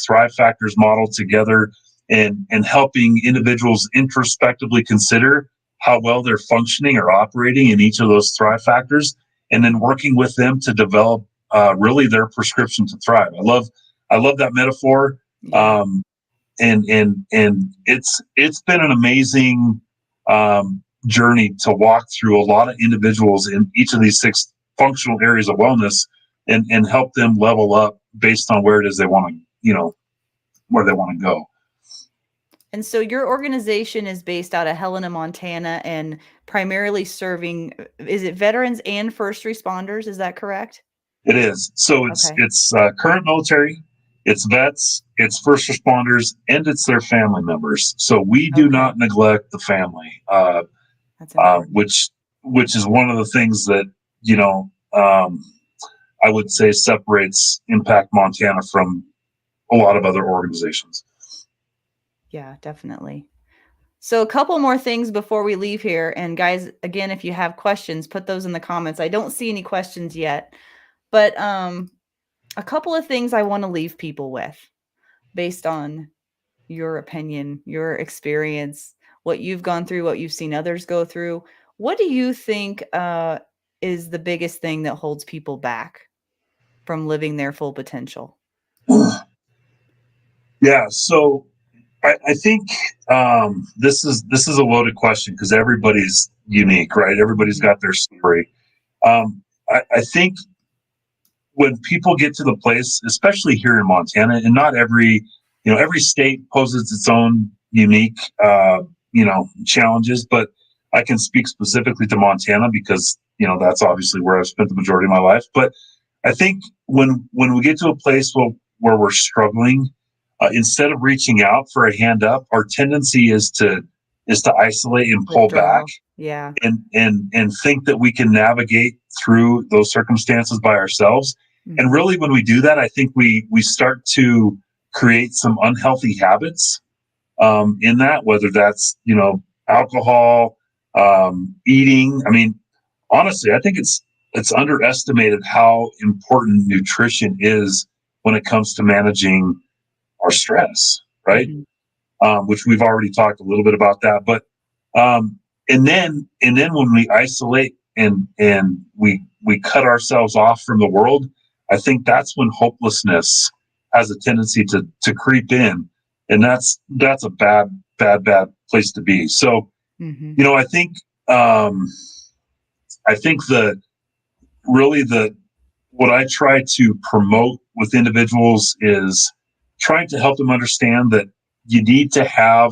Thrive Factors model together and helping individuals introspectively consider how well they're functioning or operating in each of those Thrive Factors, and then working with them to develop really their prescription to thrive. I love that metaphor. And it's been an amazing journey to walk through a lot of individuals in each of these 6 functional areas of wellness and help them level up based on where it is they want to, where they want to go. And so your organization is based out of Helena, Montana, and primarily serving, is it veterans and first responders? Is that correct? It is. So it's current military, it's vets, it's first responders, and it's their family members. So we do not neglect the family, which is one of the things that, I would say separates Impact Montana from a lot of other organizations. Yeah, definitely. So a couple more things before we leave here. And guys, again, if you have questions, put those in the comments. I don't see any questions yet, but a couple of things I want to leave people with based on your opinion, your experience, what you've gone through, what you've seen others go through. What do you think is the biggest thing that holds people back from living their full potential? Yeah, so I think this is a loaded question because everybody's unique, right? Everybody's got their story. I think when people get to the place, especially here in Montana, and not every state poses its own unique, challenges, but I can speak specifically to Montana because, that's obviously where I've spent the majority of my life. But I think when we get to a place where we're struggling, instead of reaching out for a hand up, our tendency is to isolate and pull Withdraw. back, Yeah. and think that we can navigate through those circumstances by ourselves. Mm-hmm. And really, when we do that, I think we start to create some unhealthy habits in that, whether that's alcohol, eating. I mean, honestly, I think it's underestimated how important nutrition is when it comes to managing our stress, right? Mm-hmm. Which we've already talked a little bit about that. But and then when we isolate and we cut ourselves off from the world, I think that's when hopelessness has a tendency to creep in, and that's a bad place to be. So, I think what I try to promote with individuals is trying to help them understand that you need to have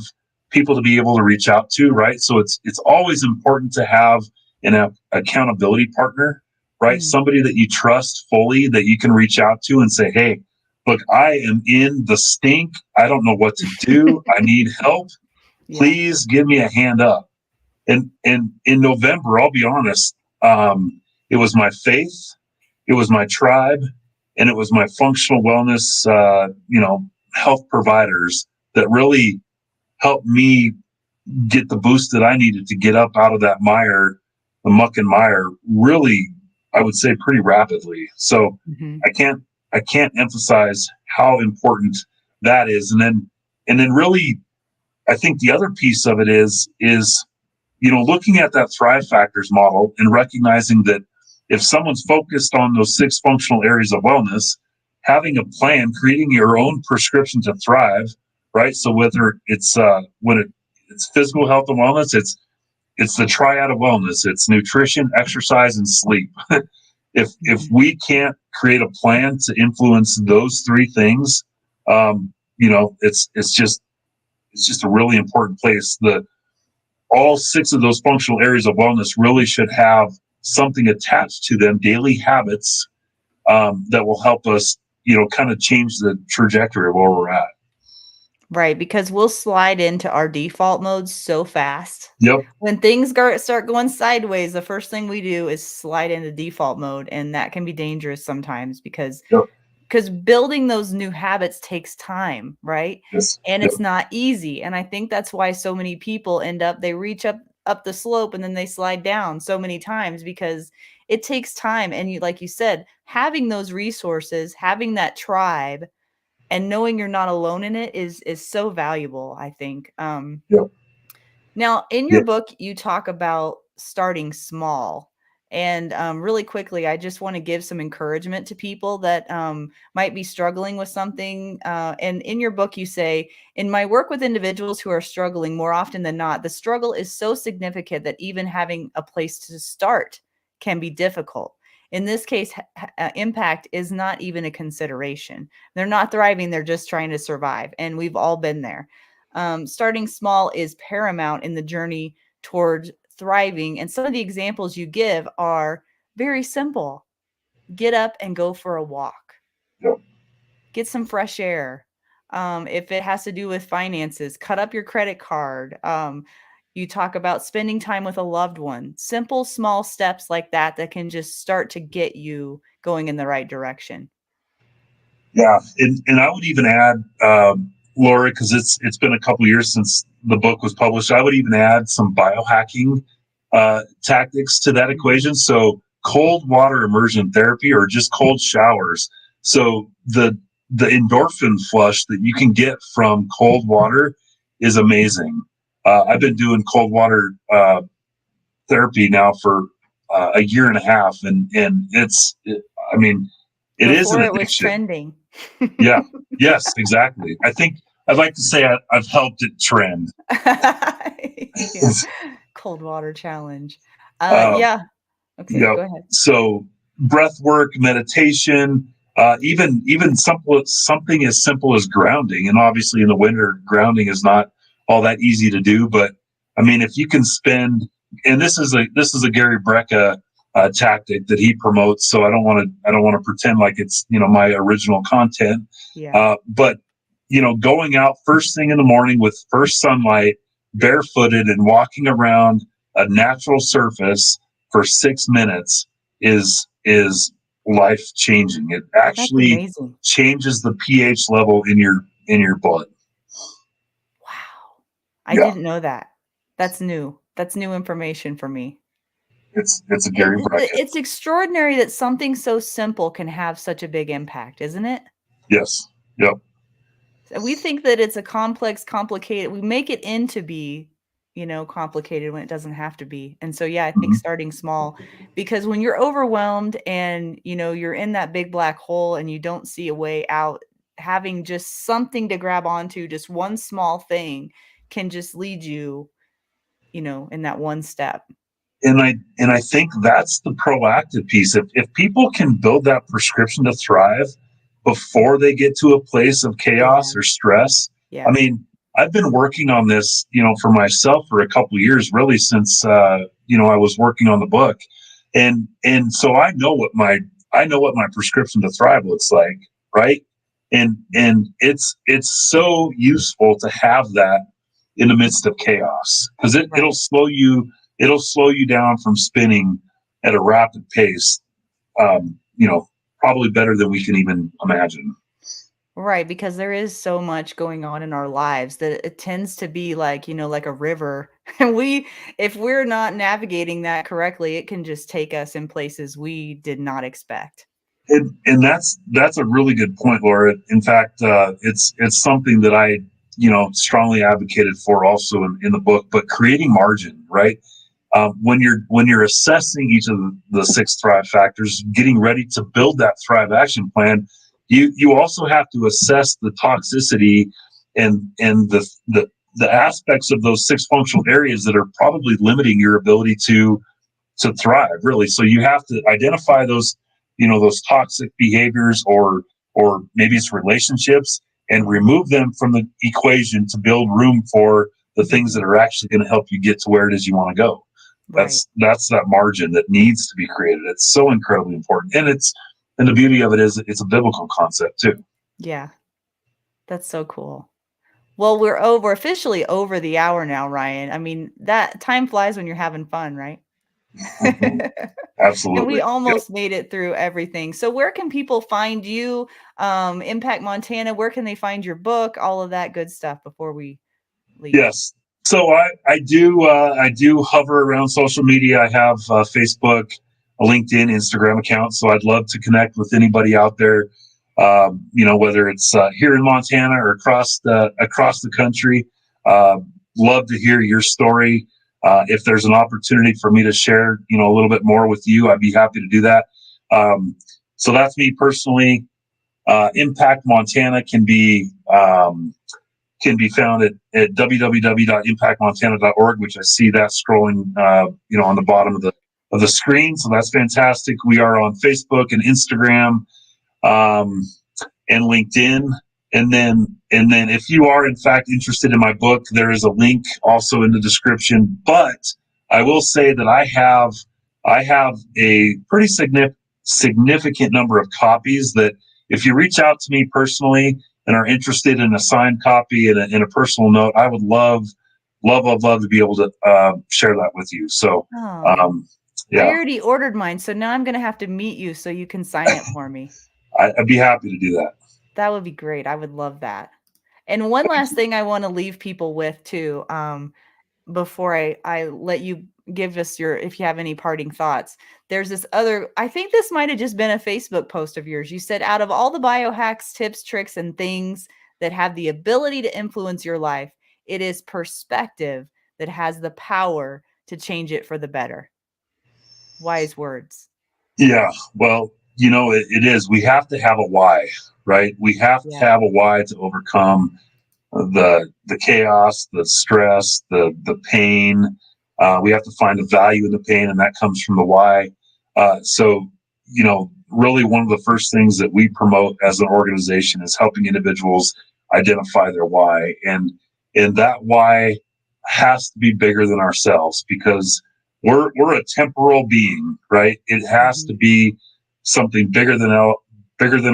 people to be able to reach out to, right? So it's always important to have an accountability partner, right? Mm-hmm. Somebody that you trust fully, that you can reach out to and say, hey, look, I am in the stink. I don't know what to do. I need help. Please give me a hand up. And in November, I'll be honest, it was my faith, it was my tribe, and it was my functional wellness, health providers that really helped me get the boost that I needed to get up out of that mire, the muck and mire, really, I would say pretty rapidly. So I can't emphasize how important that is. And then really, I think the other piece of it is looking at that Thrive Factors model and recognizing that if someone's focused on those 6 functional areas of wellness, having a plan, creating your own prescription to thrive, right? So whether it's it's physical health and wellness, it's the triad of wellness, it's nutrition, exercise, and sleep. If we can't create a plan to influence those 3 things, it's just a really important place. All 6 of those functional areas of wellness really should have something attached to them, daily habits that will help us, kind of change the trajectory of where we're at. Right, because we'll slide into our default modes so fast. Yep. When things start going sideways, the first thing we do is slide into default mode, and that can be dangerous sometimes because building those new habits takes time, right? Yes. And it's not easy. And I think that's why so many people they reach up the slope and then they slide down so many times because it takes time. And like you said, having those resources, having that tribe, and knowing you're not alone in it is so valuable, I think. Now, in your book, you talk about starting small. And really quickly, I just want to give some encouragement to people that might be struggling with something. And in your book, you say, in my work with individuals who are struggling, more often than not, the struggle is so significant that even having a place to start can be difficult. In this case, impact is not even a consideration. They're not thriving. They're just trying to survive. And we've all been there. Starting small is paramount in the journey towards thriving. And some of the examples you give are very simple. Get up and go for a walk. Get some fresh air. If it has to do with finances, cut up your credit card. You talk about spending time with a loved one. Simple, small steps like that can just start to get you going in the right direction. Yeah. And I would even add, Laura, because it's been a couple years since the book was published, I would even add some biohacking tactics to that equation. So cold water immersion therapy or just cold showers. So the endorphin flush that you can get from cold water is amazing. I've been doing cold water therapy now for a year and a half, and it is an addiction. It was trending. Yeah. Yes, exactly. I think I'd like to say I've helped it trend. Cold water challenge. Okay, go ahead. So breath work, meditation, even something as simple as grounding. And obviously in the winter, grounding is not all that easy to do. But I mean, if you can spend and this is a Gary Brecka tactic that he promotes. So I don't want to pretend like it's, my original content. Yeah. But going out first thing in the morning with first sunlight, barefooted, and walking around a natural surface for 6 minutes is life changing. It That's actually amazing. changes the pH level in your blood. Wow. I Yeah, didn't know that. That's new. That's new information for me. it's a Gary Brecka. It's extraordinary that something so simple can have such a big impact, isn't it? Yes. Yep. We think that it's a complex, complicated. We make it into be, complicated when it doesn't have to be. And so, yeah, I think Mhm. starting small, because when you're overwhelmed and, you're in that big black hole and you don't see a way out, having just something to grab onto, just one small thing can just lead you, in that one step. And I think that's the proactive piece. If people can build that prescription to thrive before they get to a place of chaos Yeah. or stress. I Yeah. mean, I've been working on this, for myself for a couple of years, really since I was working on the book, and so I know what my prescription to thrive looks like, right? And it's so useful to have that in the midst of chaos, because it'll slow you down from spinning at a rapid pace, um, probably better than we can even imagine. Right, because there is so much going on in our lives that it tends to be like, like a river. And if we're not navigating that correctly, it can just take us in places we did not expect. And that's a really good point, Laura. In fact, it's something that I strongly advocated for also in the book. But creating margin, right? When you're assessing each of the 6 Thrive factors, getting ready to build that Thrive action plan, you also have to assess the toxicity and the aspects of those 6 functional areas that are probably limiting your ability to thrive, really. So you have to identify those those toxic behaviors, or maybe it's relationships, and remove them from the equation to build room for the things that are actually going to help you get to where it is you want to go. Right. That's that margin that needs to be created. It's so incredibly important, and the beauty of it is it's a biblical concept too. Yeah. That's so cool. Well, we're officially over the hour now, Ryan. I mean, that time flies when you're having fun, right? And we Absolutely. Yep. almost made it through everything. So where can people find you? Impact Montana, where can they find your book? All of that good stuff before we leave. Yes. So I do hover around social media. I have Facebook, a LinkedIn, Instagram account. So I'd love to connect with anybody out there. Whether it's here in Montana or across the country. Love to hear your story. If there's an opportunity for me to share, a little bit more with you, I'd be happy to do that. So that's me personally. Impact Montana can be found at www.impactmontana.org, which I see that scrolling, on the bottom of the screen. So that's fantastic. We are on Facebook and Instagram, and LinkedIn. And then if you are in fact interested in my book, there is a link also in the description. But I will say that I have a pretty significant number of copies that, if you reach out to me personally and are interested in a signed copy and a personal note, I would love to be able to share that with you. So, I yeah, already ordered mine, so now I'm going to have to meet you so you can sign it for me. I'd be happy to do that. That would be great. I would love that. And one last thing I want to leave people with too, before I let you give us if you have any parting thoughts. There's this I think this might have just been a Facebook post of yours. You said, out of all the biohacks, tips, tricks, and things that have the ability to influence your life, it is perspective that has the power to change it for the better. Wise words. Yeah, well, it is. We have to have a why, right? We have to Yeah. have a why to overcome the chaos, the stress, the pain. We have to find the value in the pain, and that comes from the why. So, really, one of the first things that we promote as an organization is helping individuals identify their why, and that why has to be bigger than ourselves, because we're a temporal being, right? It has to be something bigger than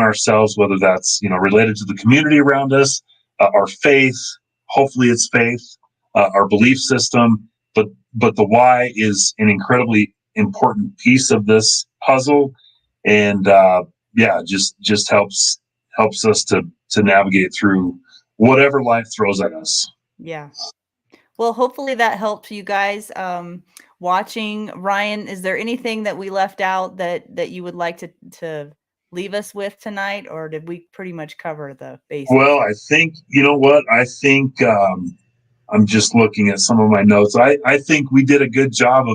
ourselves, whether that's, related to the community around us, our faith. Hopefully, it's faith, our belief system. But the why is an incredibly important piece of this puzzle, and just helps us to navigate through whatever life throws at us. Yeah. Well, hopefully that helped you guys watching. Ryan, is there anything that we left out that you would like to leave us with tonight, or did we pretty much cover the basics? Well, I think, you know what? I think I'm just looking at some of my notes. I think we did a good job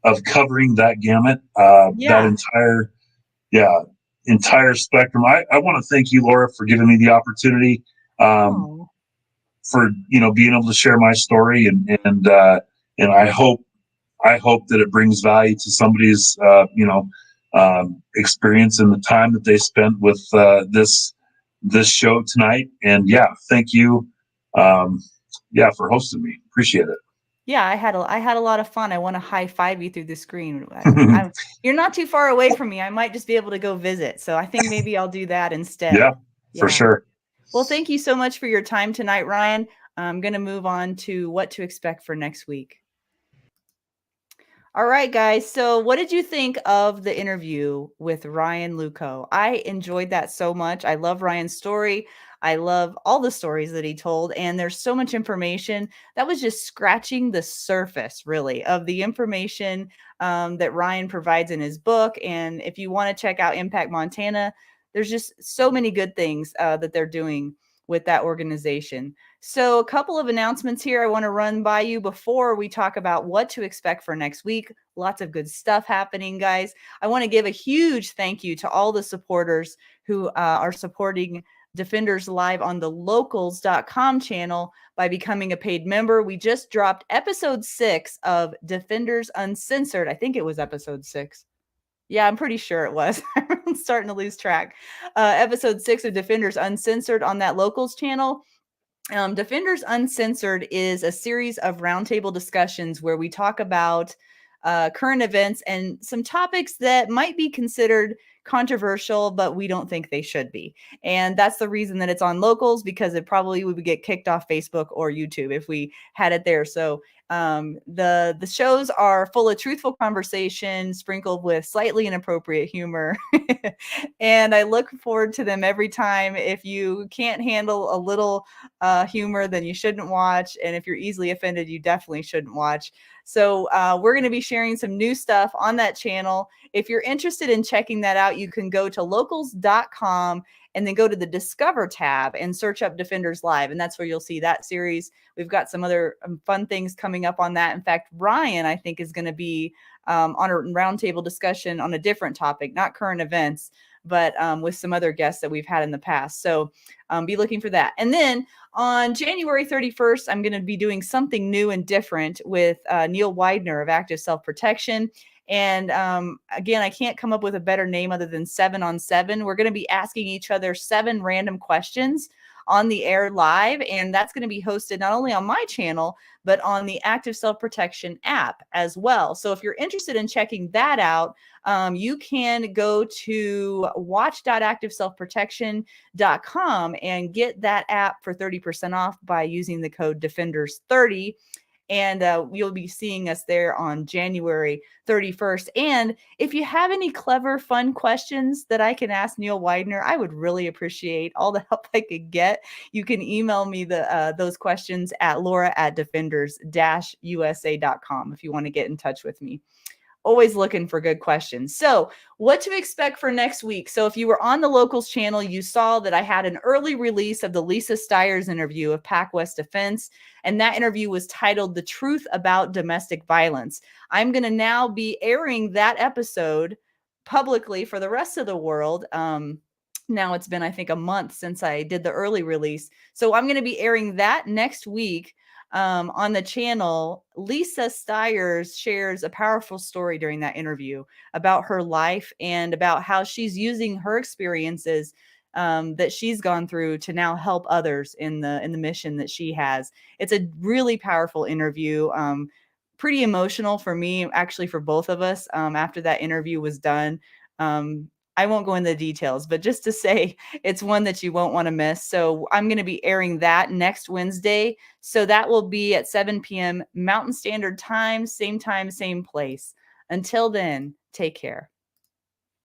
of covering that gamut, that entire spectrum. I want to thank you, Laura, for giving me the opportunity, for being able to share my story, and I hope that it brings value to somebody's experience and the time that they spent with this show tonight. And thank you, for hosting me. Appreciate it. Yeah, I had a lot of fun. I want to high five you through the screen. You're not too far away from me. I might just be able to go visit. So I think maybe I'll do that instead. Yeah, for sure. Well, thank you so much for your time tonight, Ryan. I'm going to move on to what to expect for next week. All right, guys. So what did you think of the interview with Ryan Luchau? I enjoyed that so much. I love Ryan's story. I love all the stories that he told, and there's so much information that was just scratching the surface, really, of the information that Ryan provides in his book. And if you want to check out Impact Montana, there's just so many good things that they're doing with that organization. So a couple of announcements here I want to run by you before we talk about what to expect for next week. Lots of good stuff happening, guys. I want to give a huge thank you to all the supporters who are supporting Defenders Live on the locals.com channel by becoming a paid member. We just dropped episode 6 of Defenders Uncensored. I think it was episode 6. Yeah, I'm pretty sure it was. I'm starting to lose track. Episode 6 of Defenders Uncensored on that locals channel. Defenders Uncensored is a series of roundtable discussions where we talk about current events and some topics that might be considered controversial, but we don't think they should be. And that's the reason that it's on locals, because it probably would get kicked off Facebook or YouTube if we had it there. So the shows are full of truthful conversation sprinkled with slightly inappropriate humor. And I look forward to them every time. If you can't handle a little humor, then you shouldn't watch. And if you're easily offended, you definitely shouldn't watch. So we're going to be sharing some new stuff on that channel. If you're interested in checking that out, you can go to locals.com and then go to the Discover tab and search up Defenders Live. And that's where you'll see that series. We've got some other fun things coming up on that. In fact, Ryan, I think, is going to be on a roundtable discussion on a different topic, not current events, but with some other guests that we've had in the past. So be looking for that. And then on January 31st, I'm going to be doing something new and different with Neil Widener of Active Self-Protection. And again, I can't come up with a better name other than 7 on 7. We're going to be asking each other 7 random questions on the air live. And that's going to be hosted not only on my channel, but on the Active Self-Protection app as well. So if you're interested in checking that out, you can go to watch.activeselfprotection.com and get that app for 30% off by using the code Defenders30. And you'll be seeing us there on January 31st. And if you have any clever, fun questions that I can ask Neil Widener, I would really appreciate all the help I could get. You can email me those questions at laura@defenders-usa.com if you want to get in touch with me. Always looking for good questions. So what to expect for next week. So if you were on the locals channel, you saw that I had an early release of the Lisa Stiers interview of Pac West Defense. And that interview was titled The Truth About Domestic Violence. I'm going to now be airing that episode publicly for the rest of the world. Now it's been, I think, a month since I did the early release. So I'm going to be airing that next week. On the channel. Lisa Stiers shares a powerful story during that interview about her life and about how she's using her experiences that she's gone through to now help others in the mission that she has. It's a really powerful interview. pretty emotional for me, actually for both of us, after that interview was done. I won't go into the details, but just to say it's one that you won't want to miss. So I'm going to be airing that next Wednesday. So that will be at 7 p.m. Mountain Standard Time, same place. Until then, take care.